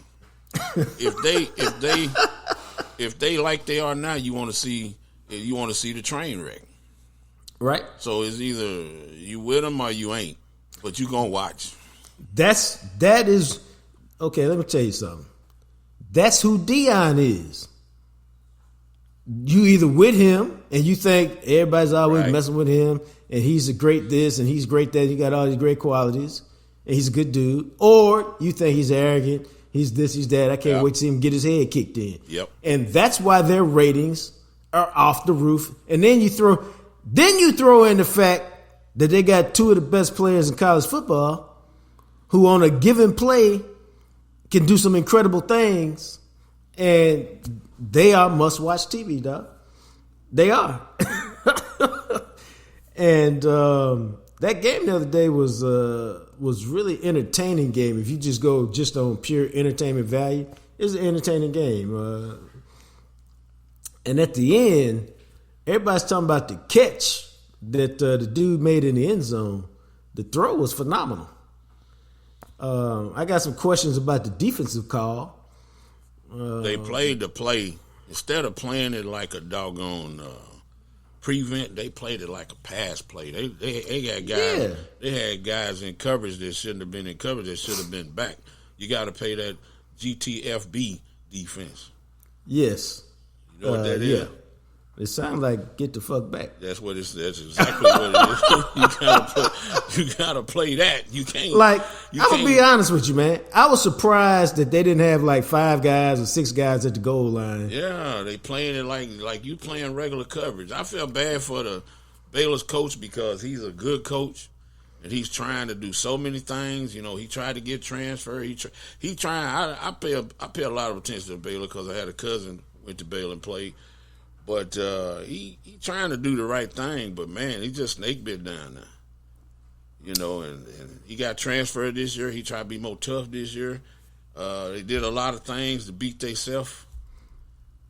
if they like they are now, you want to see the train wreck. Right. So it's either you with them or you ain't, but you gonna watch. That is okay. Let me tell you something. That's who Dion is. You either with him and you think everybody's always messing with him and he's a great this and he's great that, he got all these great qualities and he's a good dude, or you think he's arrogant, he's this, he's that. I can't wait to see him get his head kicked in. Yep. And that's why their ratings are off the roof. And then you throw in the fact that they got two of the best players in college football who on a given play can do some incredible things, and they are must-watch TV, dog. They are. And that game the other day was really entertaining game. If you just go just on pure entertainment value, it's an entertaining game. And at the end, everybody's talking about the catch that the dude made in the end zone. The throw was phenomenal. I got some questions about the defensive call. They played the play. Instead of playing it like a doggone prevent, they played it like a pass play. They got guys. Yeah. They had guys in coverage that shouldn't have been in coverage. That should have been back. You got to play that GTFB defense. Yes. You know what that is? It sounds like get the fuck back. That's what it's. That's exactly what it is. You gotta play that. You can't. I'm gonna be honest with you, man. I was surprised that they didn't have like 5 guys or 6 guys at the goal line. Yeah, they playing it like you playing regular coverage. I feel bad for the Baylor's coach because he's a good coach and he's trying to do so many things. You know, he tried to get transferred. He trying. I pay a lot of attention to Baylor because I had a cousin went to Baylor and played. But he trying to do the right thing, but man, he just snake bit down there. You know, and he got transferred this year. He tried to be more tough this year. They did a lot of things to beat themselves.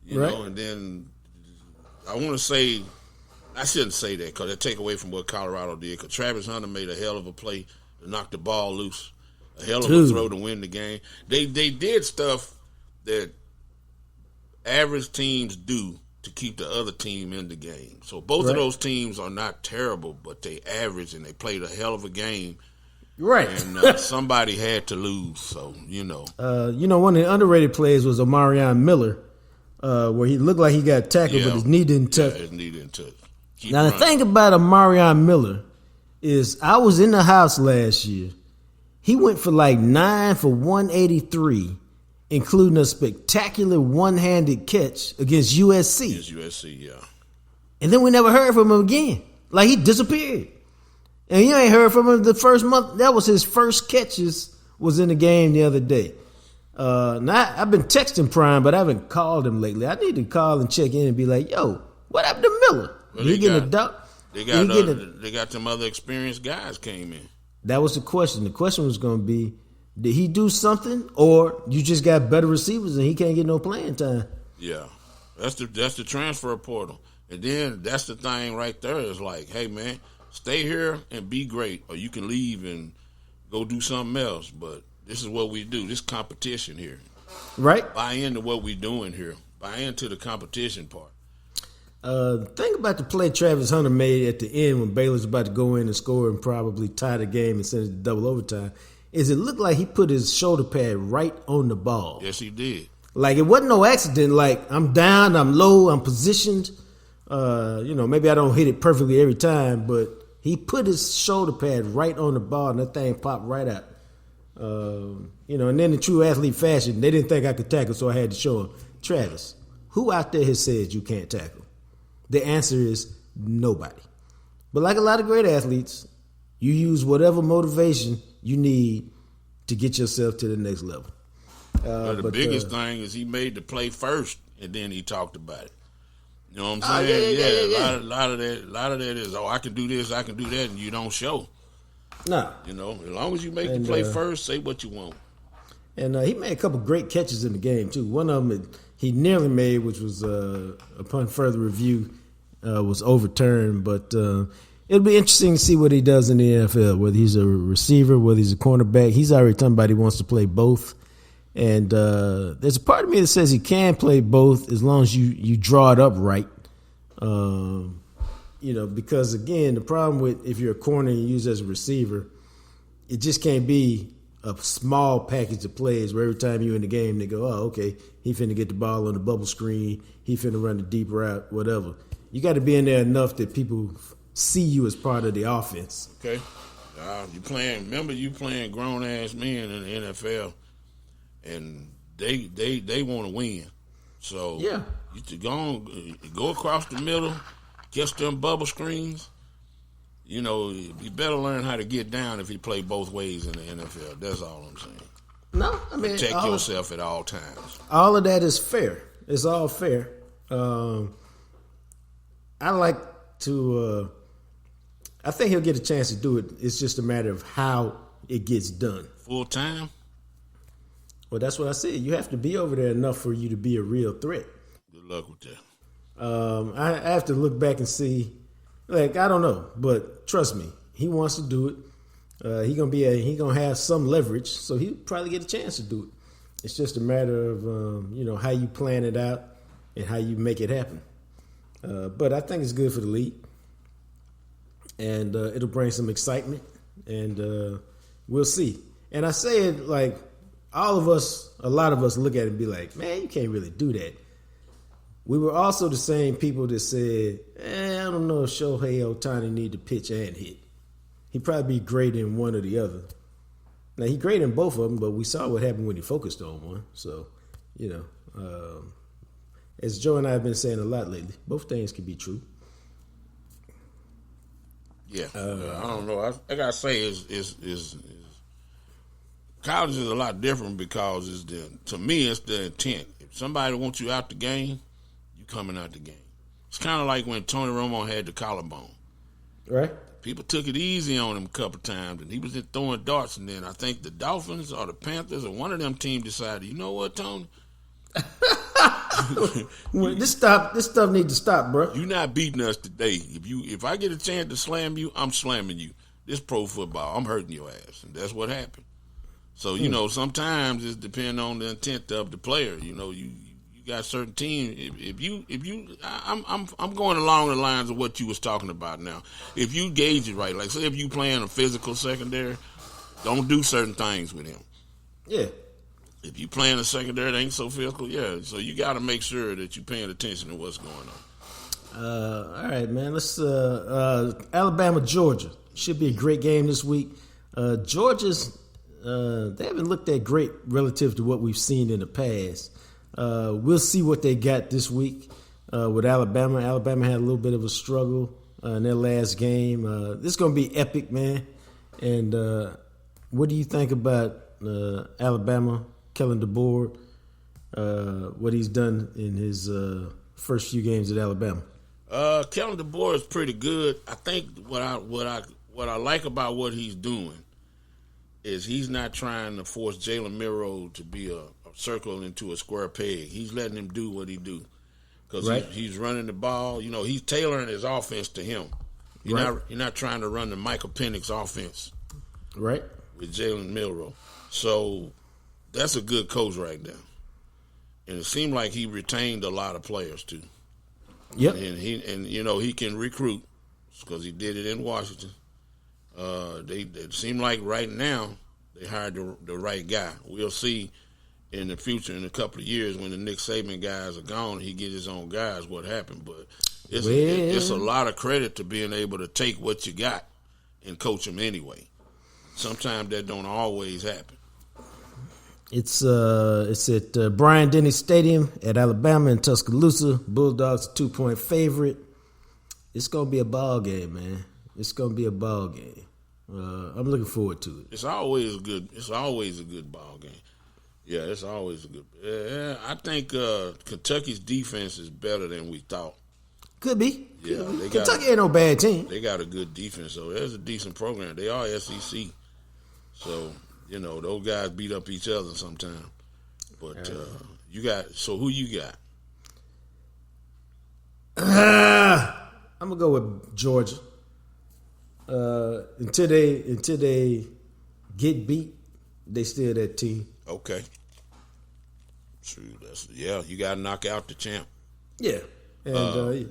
You know, and then I want to say, I shouldn't say that because that take away from what Colorado did. Because Travis Hunter made a hell of a play to knock the ball loose, a hell of a throw to win the game. They did stuff that average teams do to keep the other team in the game. So both of those teams are not terrible, but they average and they played a hell of a game. Right. And somebody had to lose, so, you know. One of the underrated plays was Omarion Miller, where he looked like he got tackled, but his knee didn't touch. Yeah, his knee didn't touch. Now, the thing about Omarion Miller is I was in the house last year. He went for like 9 for 183, including a spectacular one-handed catch against USC. Against USC, yeah. And then we never heard from him again. Like, he disappeared. And you ain't heard from him the first month. That was his first catches was in the game the other day. Now, I've been texting Prime, but I haven't called him lately. I need to call and check in and be like, yo, what happened to Miller? Well, he getting a duck? They got some other experienced guys came in. That was the question. The question was going to be, did he do something, or you just got better receivers and he can't get no playing time? Yeah, that's the transfer portal, and then that's the thing right there. Is like, hey man, stay here and be great, or you can leave and go do something else. But this is what we do. This competition here, right? Buy into what we're doing here. Buy into the competition part. Think about the play Travis Hunter made at the end when Baylor's about to go in and score and probably tie the game and send it to double overtime. Is it looked like he put his shoulder pad right on the ball. Yes, he did. Like, it wasn't no accident. Like, I'm down, I'm low, I'm positioned. Maybe I don't hit it perfectly every time, but he put his shoulder pad right on the ball, and that thing popped right out. And then in true athlete fashion, they didn't think I could tackle, so I had to show them. Travis, who out there has said you can't tackle? The answer is nobody. But like a lot of great athletes, you use whatever motivation you need to get yourself to the next level. The biggest thing is he made the play first, and then he talked about it. You know what I'm saying? Yeah. A lot of that is, I can do this, I can do that, and you don't show. No. As long as you make the play first, say what you want. And he made a couple great catches in the game, too. One of them he nearly made, which was, upon further review, was overturned. But it'll be interesting to see what he does in the NFL, whether he's a receiver, whether he's a cornerback. He's already talking about he wants to play both. And there's a part of me that says he can play both as long as you draw it up right. Because, again, the problem with if you're a corner and you use as a receiver, it just can't be a small package of plays where every time you're in the game, they go, oh, okay, he finna get the ball on the bubble screen, he finna run the deep route, whatever. You got to be in there enough that people see you as part of the offense. Okay. You playing grown-ass men in the NFL, and they want to win. So yeah, you go across the middle, catch them bubble screens. You better learn how to get down if you play both ways in the NFL. That's all I'm saying. No, I mean, protect yourself at all times. All of that is fair. It's all fair. I like to. I think he'll get a chance to do it. It's just a matter of how it gets done. Full time. Well, that's what I said. You have to be over there enough for you to be a real threat. Good luck with that. I have to look back and see. Like, I don't know, but trust me, he wants to do it. He gonna have some leverage, so he'll probably get a chance to do it. It's just a matter of how you plan it out and how you make it happen. But I think it's good for the league, and it'll bring some excitement, and we'll see. And I say it like a lot of us look at it and be like, man, you can't really do that. We were also the same people that said, I don't know if Shohei Ohtani need to pitch and hit. He'd probably be great in one or the other. Now, he's great in both of them, but we saw what happened when he focused on one. So, as Joe and I have been saying a lot lately, both things can be true. Yeah, I don't know. I gotta say, is college is a lot different because to me it's the intent. If somebody wants you out the game, you coming out the game. It's kind of like when Tony Romo had the collarbone. Right. People took it easy on him a couple times, and he was just throwing darts. And then I think the Dolphins or the Panthers or one of them teams decided, you know what, Tony? This stuff needs to stop, bro. You're not beating us today. If I get a chance to slam you, I'm slamming you. This pro football, I'm hurting your ass, and that's what happened. So sometimes it depends on the intent of the player. You got certain teams. I'm going along the lines of what you was talking about now. If you gauge it right, like say if you playing a physical secondary, don't do certain things with him. Yeah. If you playing a secondary that ain't so physical, yeah. So you got to make sure that you're paying attention to what's going on. All right, man. Let's Alabama, Georgia should be a great game this week. Georgia's they haven't looked that great relative to what we've seen in the past. We'll see what they got this week with Alabama. Alabama had a little bit of a struggle in their last game. This is going to be epic, man. And what do you think about Alabama, Kellen DeBoer, what he's done in his first few games at Alabama? Kellen DeBoer is pretty good. I think what I like about what he's doing is he's not trying to force Jalen Milroe to be a circle into a square peg. He's letting him do what he do because he's running the ball. He's tailoring his offense to him. He's not trying to run the Michael Penix offense, right? With Jalen Milroe. So that's a good coach right now, and it seemed like he retained a lot of players too. Yep, and he can recruit because he did it in Washington. It seemed like right now they hired the right guy. We'll see in the future, in a couple of years, when the Nick Saban guys are gone, he get his own guys, what happened. But it's a lot of credit to being able to take what you got and coach them anyway. Sometimes that don't always happen. It's at Bryant-Denny Stadium at Alabama in Tuscaloosa. Bulldogs 2-point favorite. It's gonna be a ball game, man. It's gonna be a ball game. I'm looking forward to it. It's always a good ball game. Yeah, it's always a good. Yeah, I think Kentucky's defense is better than we thought. Could be. Yeah, Kentucky ain't no bad team. They got a good defense, so there's a decent program. They are SEC, so those guys beat up each other sometimes. But you got. So who you got? I'm gonna go with Georgia. Until they get beat, they still that team. Okay. True. You got to knock out the champ. Yeah, and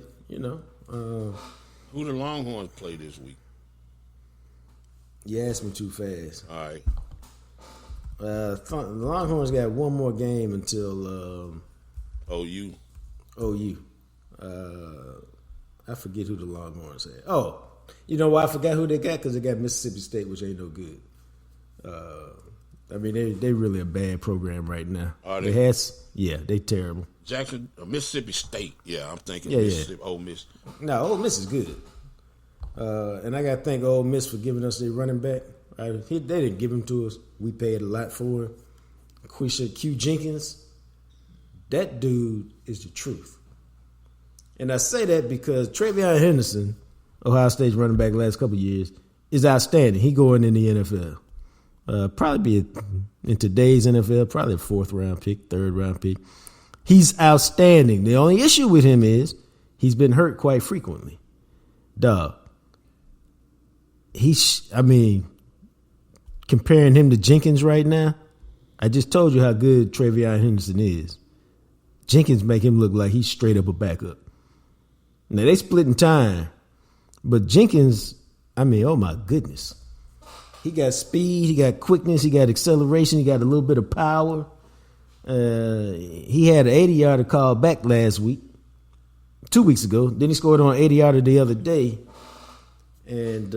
who the Longhorns play this week? You asked me too fast. All right. The Longhorns got one more game until OU. I forget who the Longhorns had. Oh, you know why I forgot who they got? Because they got Mississippi State, which ain't no good. I mean, they really a bad program right now. Are they? They terrible. Mississippi State. Yeah, I'm thinking Mississippi. Ole Miss. No, Ole Miss is good. And I got to thank Ole Miss for giving us their running back. They didn't give him to us. We paid a lot for him. Q Jenkins, that dude is the truth. And I say that because Travion Henderson, Ohio State's running back last couple of years, is outstanding. He going in the NFL. Probably be in today's NFL, probably a 4th round pick, 3rd round pick. He's outstanding. The only issue with him is he's been hurt quite frequently. Dog. Comparing him to Jenkins right now, I just told you how good Travion Henderson is. Jenkins make him look like he's straight up a backup. Now, they splitting time, but Jenkins, oh my goodness. He got speed, he got quickness, he got acceleration, he got a little bit of power. He had an 80-yarder call back last week, 2 weeks ago. Then he scored on an 80-yarder the other day. And,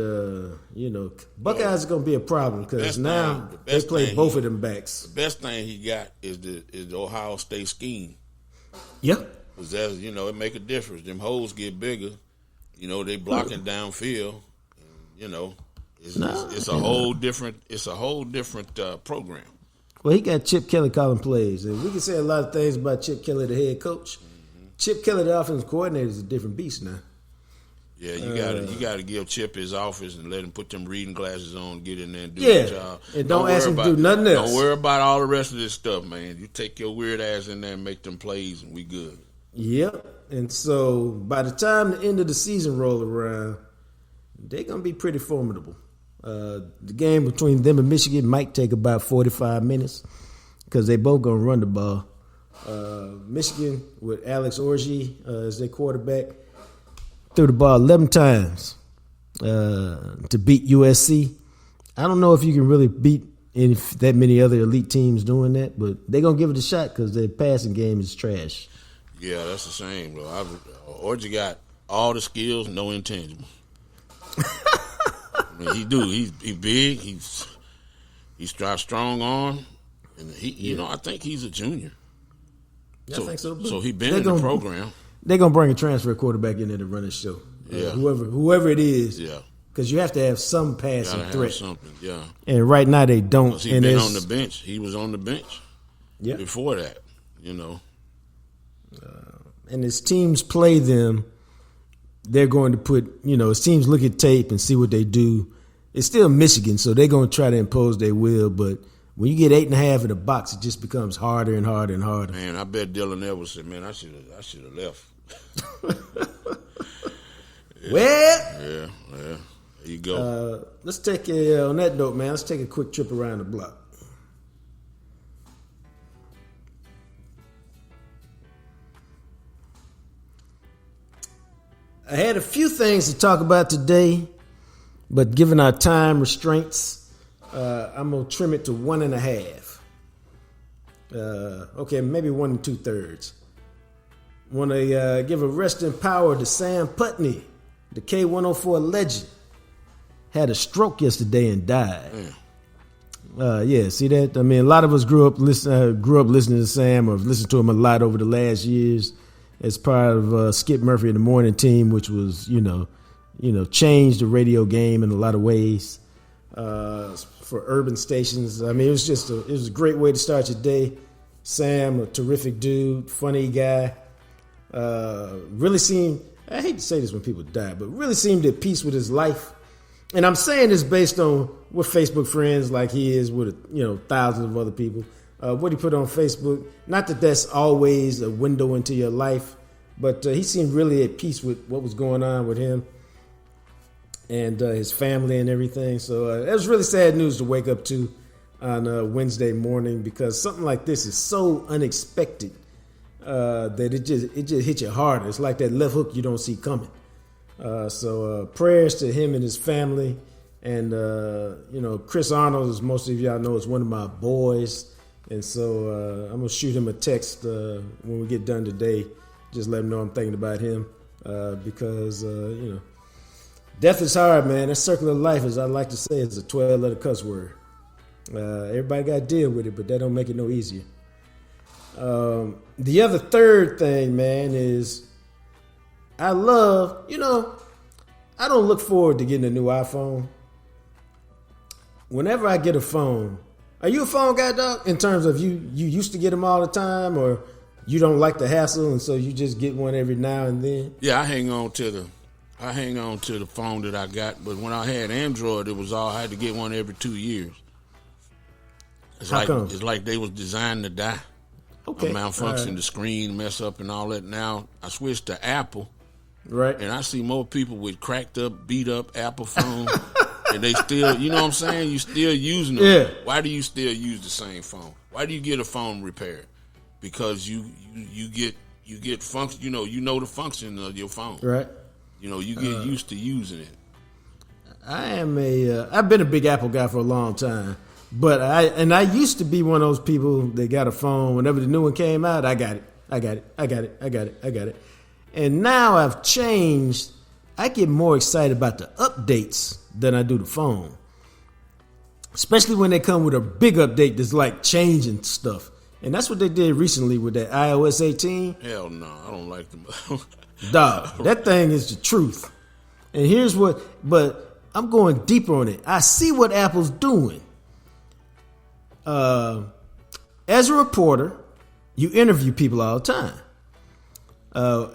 Buckeyes are going to be a problem because now they play both of them backs. The best thing he got is the Ohio State scheme. Yep. Because that's, it make a difference. Them holes get bigger. They blocking downfield. And, it's a whole different program. Well, he got Chip Kelly calling plays. And we can say a lot of things about Chip Kelly, the head coach. Mm-hmm. Chip Kelly, the offensive coordinator, is a different beast now. Yeah, you gotta give Chip his office and let him put them reading glasses on, get in there and do his job. And don't ask him to do nothing else. Don't worry about all the rest of this stuff, man. You take your weird ass in there and make them plays, and we good. Yep. And so by the time the end of the season roll around, they're gonna be pretty formidable. The game between them and Michigan might take about 45 minutes because they both gonna run the ball. Michigan with Alex Orji as their quarterback threw the ball 11 times to beat USC. I don't know if you can really beat that many other elite teams doing that, but they're going to give it a shot because their passing game is trash. Yeah, that's the same, though. Orji got all the skills, no intangibles. He do. He's big. He's got strong arm, and I think he's a junior. Yeah, I think so. So he been in the program. They're going to bring a transfer quarterback in there to run the show. Yeah. Whoever it is. Yeah. Because you have to have some passing threat. Have something, yeah. And right now they don't. He's been on the bench. He was on the bench before that, And as teams play them, they're going to put, as teams look at tape and see what they do. It's still Michigan, so they're going to try to impose their will, but when you get 8.5 in the box, it just becomes harder and harder and harder. Man, I bet Dylan Edwards said, "Man, I should have left." Well, yeah, there you go. Let's take on that note, man. Let's take a quick trip around the block. I had a few things to talk about today, but given our time restraints, I'm going to trim it to 1.5. Okay, maybe 1 2/3. Want to give a rest in power to Sam Putney, the K104 legend. Had a stroke yesterday and died. Yeah, see that? I mean, a lot of us grew up listening to Sam or listened to him a lot over the last years as part of Skip Murphy and the Morning Team, which was, changed the radio game in a lot of ways for urban stations. I mean, it was a great way to start your day. Sam, a terrific dude, funny guy. Really seemed, I hate to say this when people die, but really seemed at peace with his life. And I'm saying this based on what Facebook friends like he is with, thousands of other people. What he put on Facebook, not that that's always a window into your life, but he seemed really at peace with what was going on with him and his family and everything. So it was really sad news to wake up to on Wednesday morning, because something like this is so unexpected that it just hits you harder. It's like that left hook you don't see coming. So prayers to him and his family. And, Chris Arnold, as most of y'all know, is one of my boys. And so I'm going to shoot him a text when we get done today. Just let him know I'm thinking about him because, death is hard, man. That circle of life, as I like to say, is a 12-letter cuss word. Everybody got to deal with it, but that don't make it no easier. The other third thing, man, is I love, I don't look forward to getting a new iPhone. Whenever I get a phone, are you a phone guy, dog? In terms of you used to get them all the time, or you don't like the hassle, and so you just get one every now and then? Yeah, I hang on to the phone that I got, but when I had Android, I had to get one every 2 years. How come? It's like they was designed to die. Okay. A malfunction, the screen mess up and all that. Now I switched to Apple. Right. And I see more people with cracked up, beat up Apple phones. And they still, you know what I'm saying? You still using them. Yeah. Why do you still use the same phone? Why do you get a phone repaired? Because you get function, you know the function of your phone. Right. You get used to using it. I've been a big Apple guy for a long time. But I used to be one of those people that got a phone whenever the new one came out. I got it. And now I've changed. I get more excited about the updates than I do the phone. Especially when they come with a big update that's like changing stuff. And that's what they did recently with that iOS 18. Hell no, I don't like them. Dog, that thing is the truth. And but I'm going deeper on it. I see what Apple's doing. As a reporter, you interview people all the time.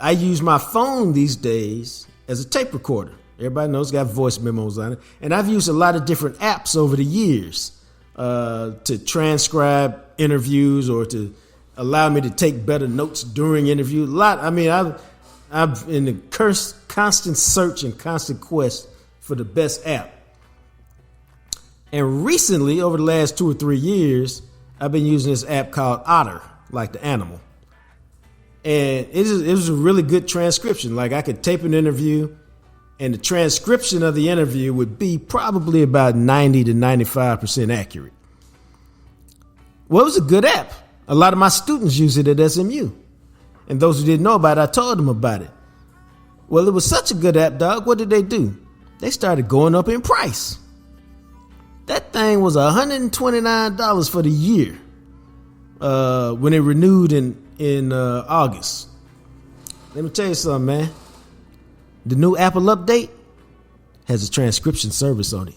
I use my phone these days as a tape recorder. Everybody knows it's got voice memos on it. And I've used a lot of different apps over the years to transcribe interviews or to allow me to take better notes during interview. I'm in the constant search and constant quest for the best app. And recently, over the last 2 or 3 years, I've been using this app called Otter, like the animal. And it was a really good transcription. Like I could tape an interview, and the transcription of the interview would be probably about 90 to 95% accurate. Well, it was a good app. A lot of my students use it at SMU. And those who didn't know about it, I told them about it. Well, it was such a good app, dog. What did they do? They started going up in price. That thing was $129 for the year when it renewed in August. Let me tell you something, man. The new Apple update has a transcription service on it.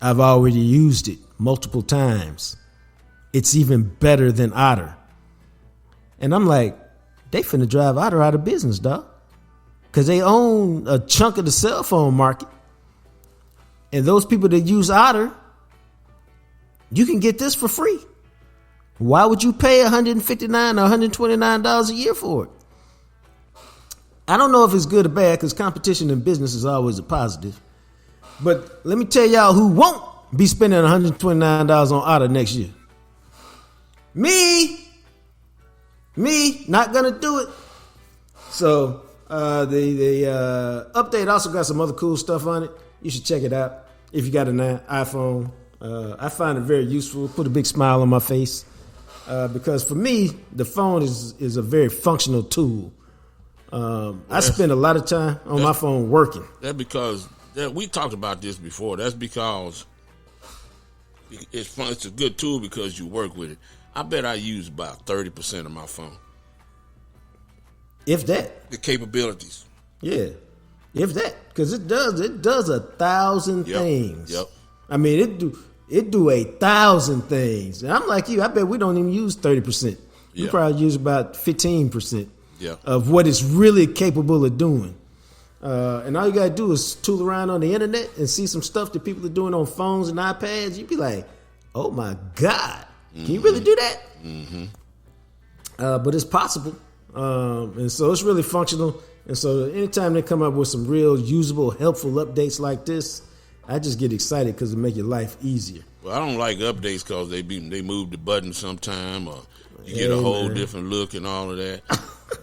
I've already used it multiple times. It's even better than Otter. And I'm like, they finna drive Otter out of business, dog. Because they own a chunk of the cell phone market. And those people that use Otter, you can get this for free. Why would you pay $159 or $129 a year for it? I don't know if it's good or bad, because competition in business is always a positive. But let me tell y'all who won't be spending $129 on Otter next year. Me, not gonna do it. So the update also got some other cool stuff on it. You should check it out if you got an iPhone. I find it very useful. Put a big smile on my face because for me, the phone is a very functional tool. I spend a lot of time on my phone working. That's because we talked about this before. That's because It's fun. It's a good tool because you work with it. I bet I use about 30% of my phone. If that. The capabilities. Yeah. If that. Because it does 1,000 things. Yep. I mean, it do 1,000 things. And I'm like you, I bet we don't even use 30%. We probably use about 15% of what it's really capable of doing. And all you got to do is tool around on the internet and see some stuff that people are doing on phones and iPads. You'd be like, oh my God, can you really do that? Mm-hmm. But it's possible. And so it's really functional. And so anytime they come up with some real usable, helpful updates like this, I just get excited because it make your life easier. Well, I don't like updates because they move the button sometime or you get a whole different look and all of that.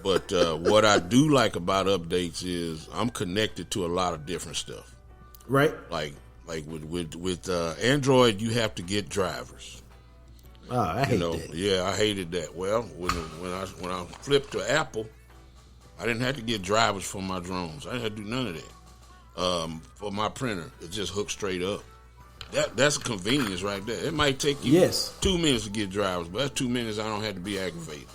But what I do like about updates is I'm connected to a lot of different stuff. Right. Like with Android, you have to get drivers. Oh, I hate that. Yeah, I hated that. Well, when I flipped to Apple, I didn't have to get drivers for my drones. I didn't have to do none of that. For my printer, it just hooked straight up. That's a convenience right there. It might take you 2 minutes to get drivers, but that's 2 minutes I don't have to be aggravated.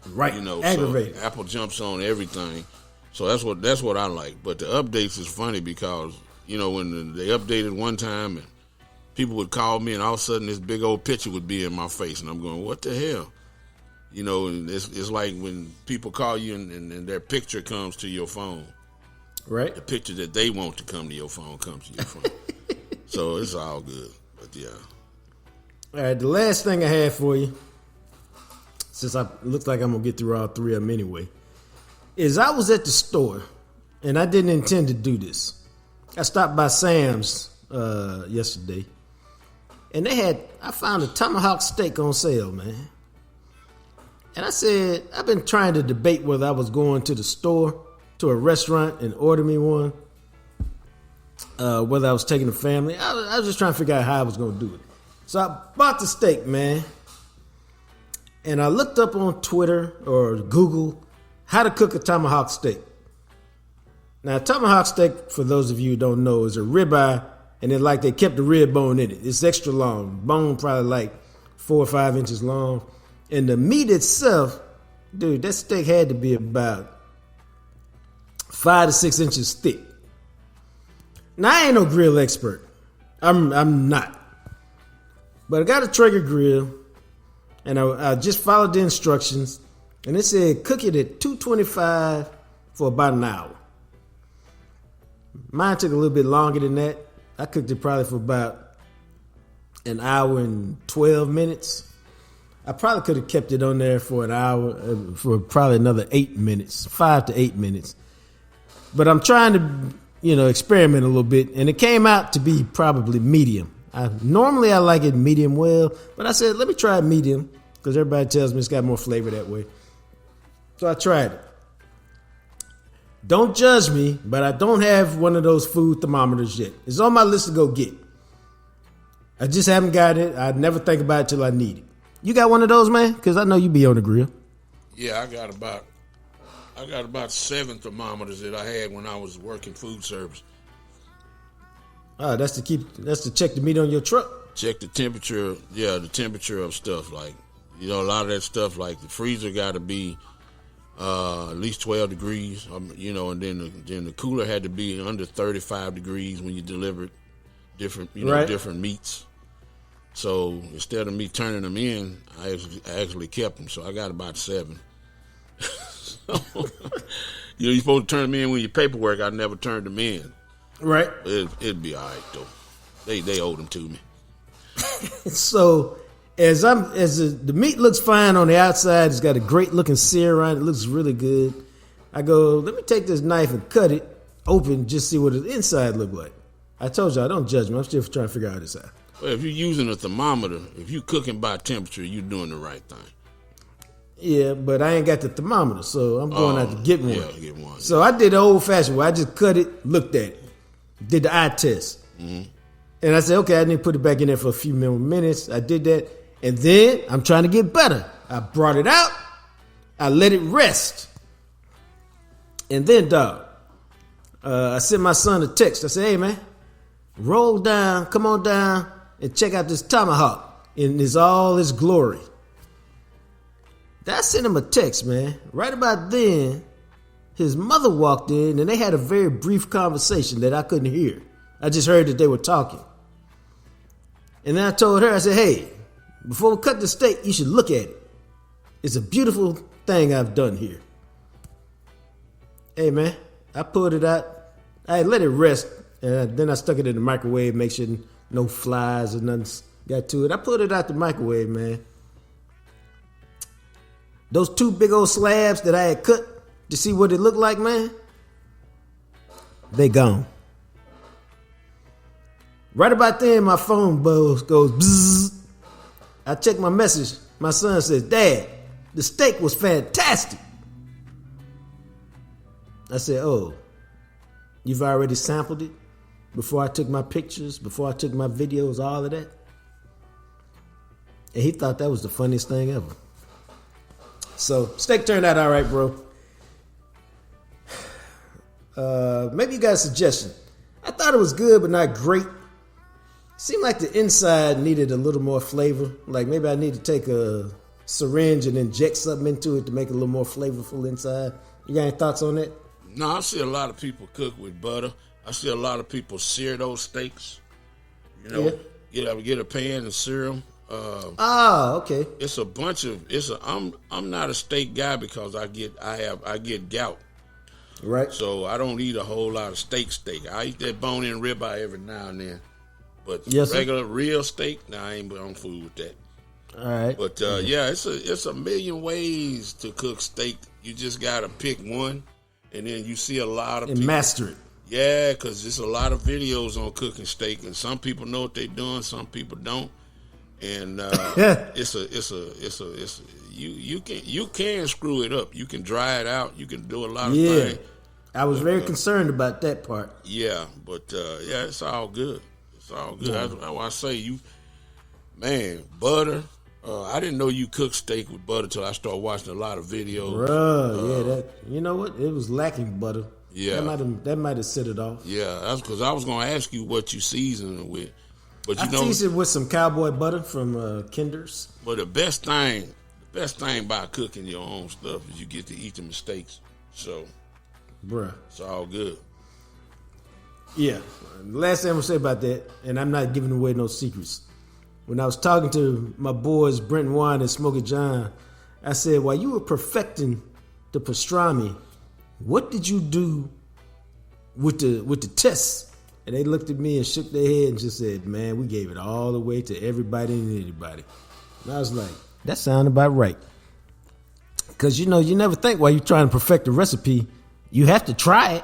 Right, aggravated. So Apple jumps on everything, so that's what I like. But the updates is funny because when they updated one time and people would call me and all of a sudden this big old picture would be in my face and I'm going, what the hell? And it's like when people call you and their picture comes to your phone. Right. The picture that they want to come to your phone comes to your phone. So it's all good. But yeah. All right, the last thing I had for you, since it looks like I'm going to get through all three of them anyway, is I was at the store, and I didn't intend to do this. I stopped by Sam's yesterday, and I found a tomahawk steak on sale, man. And I said, I've been trying to debate whether I was going to the store, to a restaurant, and order me one, whether I was taking the family. I was just trying to figure out how I was going to do it. So I bought the steak, man. And I looked up on Twitter or Google how to cook a tomahawk steak. Now, a tomahawk steak, for those of you who don't know, is a ribeye, and they kept the rib bone in it. It's extra long. Bone probably like 4 or 5 inches long. And the meat itself, dude, that steak had to be about 5 to 6 inches thick. Now, I ain't no grill expert. I'm not. But I got a Traeger grill, and I just followed the instructions, and it said cook it at 225 for about an hour. Mine took a little bit longer than that. I cooked it probably for about an hour and 12 minutes. I probably could have kept it on there for an hour, for probably another 8 minutes, 5 to 8 minutes. But I'm trying to, experiment a little bit, and it came out to be probably medium. Normally I like it medium well, but I said, let me try it medium, because everybody tells me it's got more flavor that way. So I tried it. Don't judge me, but I don't have one of those food thermometers yet. It's on my list to go get. I just haven't got it. I never think about it till I need it. You got one of those, man? Because I know you be on the grill. Yeah, I got about 7 thermometers that I had when I was working food service. That's to check the meat on your truck. Check the temperature. Yeah, the temperature of stuff. Like, a lot of that stuff. Like the freezer got to be at least 12 degrees. And then the cooler had to be under 35 degrees when you delivered different meats. So instead of me turning them in, I actually kept them. So I got about 7. You're supposed to turn them in when your paperwork. I never turned them in. Right. It'd be all right though. They owed them to me. So as the meat looks fine on the outside, it's got a great looking sear on it. It looks really good. I go, let me take this knife and cut it open, just see what the inside look like. I told you I don't judge me. I'm still trying to figure out this out. Well, if you're using a thermometer, if you're cooking by temperature, you're doing the right thing. Yeah, but I ain't got the thermometer, so I'm going out to get one. Yeah, get one. So I did the old-fashioned way. I just cut it, looked at it, did the eye test. Mm-hmm. And I said, okay, I need to put it back in there for a few more minutes. I did that. And then I'm trying to get better. I brought it out. I let it rest. And then, dog, I sent my son a text. I said, hey, man, roll down, come on down and check out this tomahawk in all its glory. I sent him a text, man. Right about then, his mother walked in, and they had a very brief conversation that I couldn't hear. I just heard that they were talking. And then I told her, I said, hey, before we cut the steak, you should look at it. It's a beautiful thing I've done here. Hey, man, I pulled it out. I let it rest, and then I stuck it in the microwave, make sure no flies or nothing got to it. I pulled it out the microwave, man. Those 2 big old slabs that I had cut to see what it looked like, man, they gone. Right about then, my phone goes bzzz. I check my message. My son says, Dad, the steak was fantastic. I said, oh, you've already sampled it? Before I took my pictures, before I took my videos, all of that? And he thought that was the funniest thing ever. So, steak turned out all right, bro. Maybe you got a suggestion. I thought it was good, but not great. Seemed like the inside needed a little more flavor. Like maybe I need to take a syringe and inject something into it to make it a little more flavorful inside. You got any thoughts on that? No, I see a lot of people cook with butter. I see a lot of people sear those steaks. You know, get a pan and sear them. Okay. It's a bunch of I'm not a steak guy because I get gout. Right. So I don't eat a whole lot of steak. I eat that bone-in ribeye every now and then. But regular real steak, I ain't on food with that. All right. But it's a million ways to cook steak. You just gotta pick one, and then you see a lot of people master it. Yeah, because there's a lot of videos on cooking steak, and some people know what they're doing, some people don't. And you can screw it up. You can dry it out. You can do a lot of things. I was very concerned about that part. Yeah, but it's all good. It's all good. That's why I say butter. I didn't know you cook steak with butter till I started watching a lot of videos. Bruh, you know what? It was lacking butter. Yeah, that might have set it off. Yeah, that's because I was going to ask you what you season it with. But I seasoned with some cowboy butter from Kinder's. But the best thing about cooking your own stuff is you get to eat the mistakes. So, bruh, it's all good. Yeah. Last thing I'm going to say about that, and I'm not giving away no secrets. When I was talking to my boys, Brent Wine and Smokey John, I said, while you were perfecting the pastrami, what did you do with the tests? And they looked at me and shook their head and just said, man, we gave it all the way to everybody and anybody. And I was like, that sounded about right. Because, you never think while you're trying to perfect a recipe, you have to try it.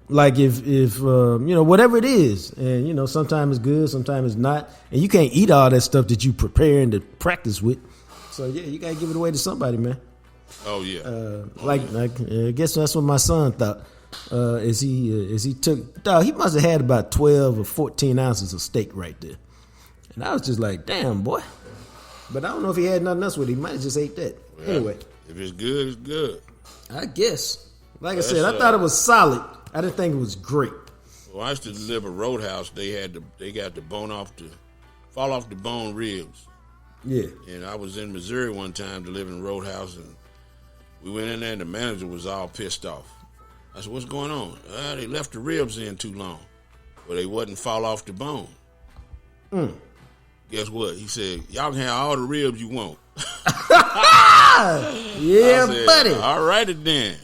Like if whatever it is, and sometimes it's good, sometimes it's not, and you can't eat all that stuff that you preparing to practice with. So yeah, you gotta give it away to somebody, man. Oh yeah. I guess that's what my son thought. He took, dog, he must have had about 12 or 14 ounces of steak right there, and I was just like, damn boy. But I don't know if he had nothing else with it. He might have just ate that. Well, anyway, if it's good, it's good. I guess. Like I said, I thought it was solid. I didn't think it was great. Well, I used to deliver Roadhouse. They got the fall off the bone ribs. Yeah. And I was in Missouri one time delivering Roadhouse, and we went in there, and the manager was all pissed off. I said, "What's going on?" They left the ribs in too long, but they wouldn't fall off the bone. Guess what? He said, "Y'all can have all the ribs you want." Yeah, said, buddy. All righty then.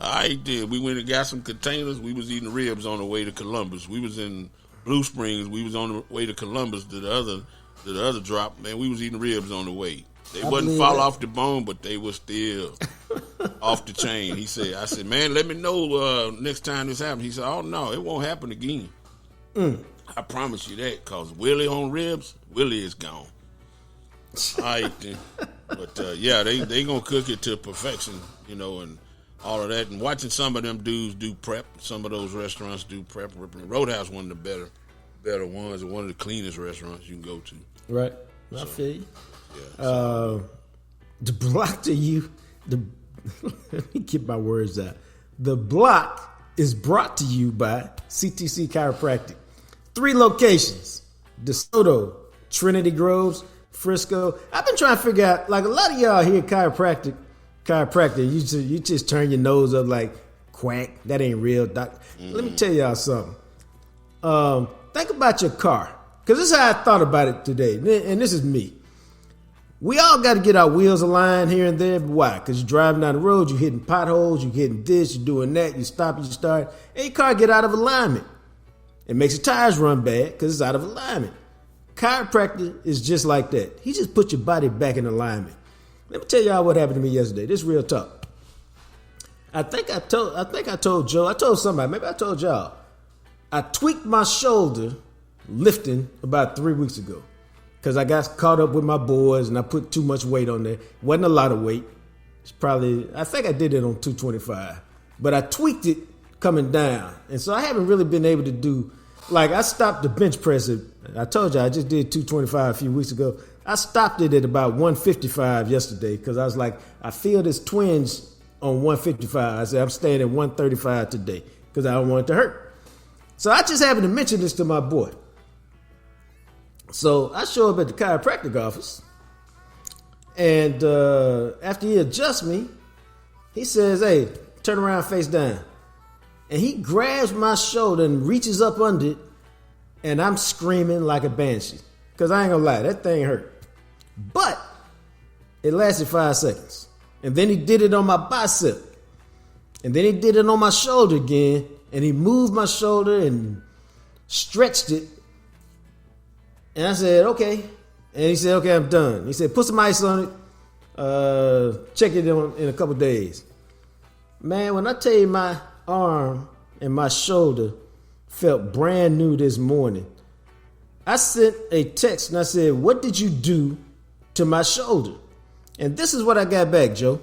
I did. We went and got some containers. We was eating ribs on the way to Columbus. We was in Blue Springs. We was on the way to Columbus to the other drop. Man, we was eating ribs on the way. They wouldn't fall off the bone, but they were still off the chain. I said, man, let me know next time this happens. He said, oh no, it won't happen again. I promise you that, because Willie on ribs, Willie is gone. All right then. But they gonna cook it to perfection, and all of that, and watching some of them dudes do prep. Some of those restaurants do prep. Roadhouse, one of the better ones, and one of the cleanest restaurants you can go to. Right, I feel you. Yeah. The block to you. Let me get my words out. The block is brought to you by CTC Chiropractic. 3 locations: DeSoto, Trinity Groves, Frisco. I've been trying to figure out, like a lot of y'all here chiropractor, you just turn your nose up like, quack, that ain't real, doc. Let me tell y'all something. Think about your car, because this is how I thought about it today, and this is me. We all got to get our wheels aligned here and there. But why? Because you're driving down the road, you're hitting potholes, you're hitting this, you're doing that, you stop, you start, and your car get out of alignment. It makes your tires run bad because it's out of alignment. Chiropractor is just like that. He just put your body back in alignment. Let me tell y'all what happened to me yesterday. This is real talk. I think I told Joe, I told somebody, maybe I told y'all. I tweaked my shoulder lifting about 3 weeks ago. Because I got caught up with my boys and I put too much weight on there. Wasn't a lot of weight. It's probably, I think I did it on 225. But I tweaked it coming down. And so I haven't really been able to do, like I stopped the bench press. I told you I just did 225 a few weeks ago. I stopped it at about 155 yesterday because I was like, I feel this twinge on 155. I said, I'm staying at 135 today because I don't want it to hurt. So I just happened to mention this to my boy. So I show up at the chiropractic office, and after he adjusts me, he says, hey, turn around face down. And he grabs my shoulder and reaches up under it, and I'm screaming like a banshee. Because I ain't gonna lie, that thing hurt. But it lasted 5 seconds. And then he did it on my bicep. And then he did it on my shoulder again, and he moved my shoulder and stretched it. And I said, okay. And he said, okay, I'm done. He said, put some ice on it. Check it in a couple days. Man, when I tell you my arm and my shoulder felt brand new this morning, I sent a text and I said, what did you do to my shoulder? And this is what I got back, Joe.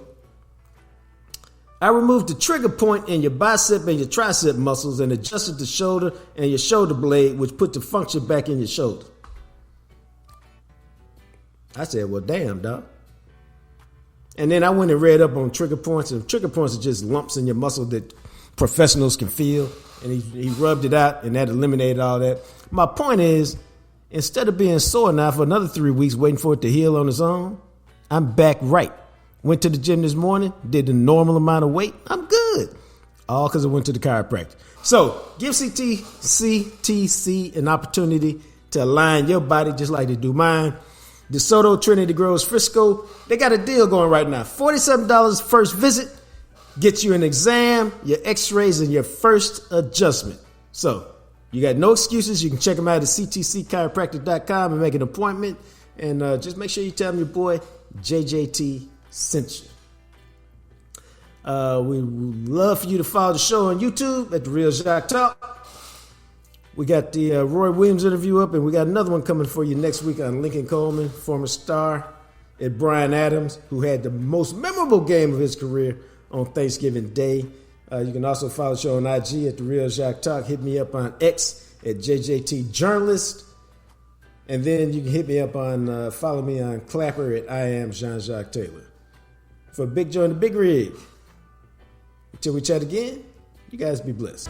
I removed the trigger point in your bicep and your tricep muscles and adjusted the shoulder and your shoulder blade, which put the function back in your shoulder. I said, well, damn, dog. And then I went and read up on trigger points. And trigger points are just lumps in your muscle that professionals can feel. And he rubbed it out, and that eliminated all that. My point is, instead of being sore now for another 3 weeks waiting for it to heal on its own, I'm back right. Went to the gym this morning, did the normal amount of weight. I'm good. All because I went to the chiropractor. So give CTC an opportunity to align your body just like they do mine. DeSoto, Trinity Groves, Frisco, they got a deal going right now. $47 first visit gets you an exam, your x-rays, and your first adjustment. So you got no excuses. You can check them out at ctcchiropractic.com and make an appointment. And just make sure you tell them your boy JJT sent you. We would love for you to follow the show on YouTube at The Real JacquesTalk. We got the Roy Williams interview up, and we got another one coming for you next week on Lincoln Coleman, former star at Bryan Adams, who had the most memorable game of his career on Thanksgiving Day. You can also follow the show on IG at The Real JacquesTalk. Hit me up on X at JJT Journalist. And then you can hit me up on, follow me on Clapper at I Am Jean-Jacques Taylor. For Big Joe and the Big Rig, until we chat again, you guys be blessed.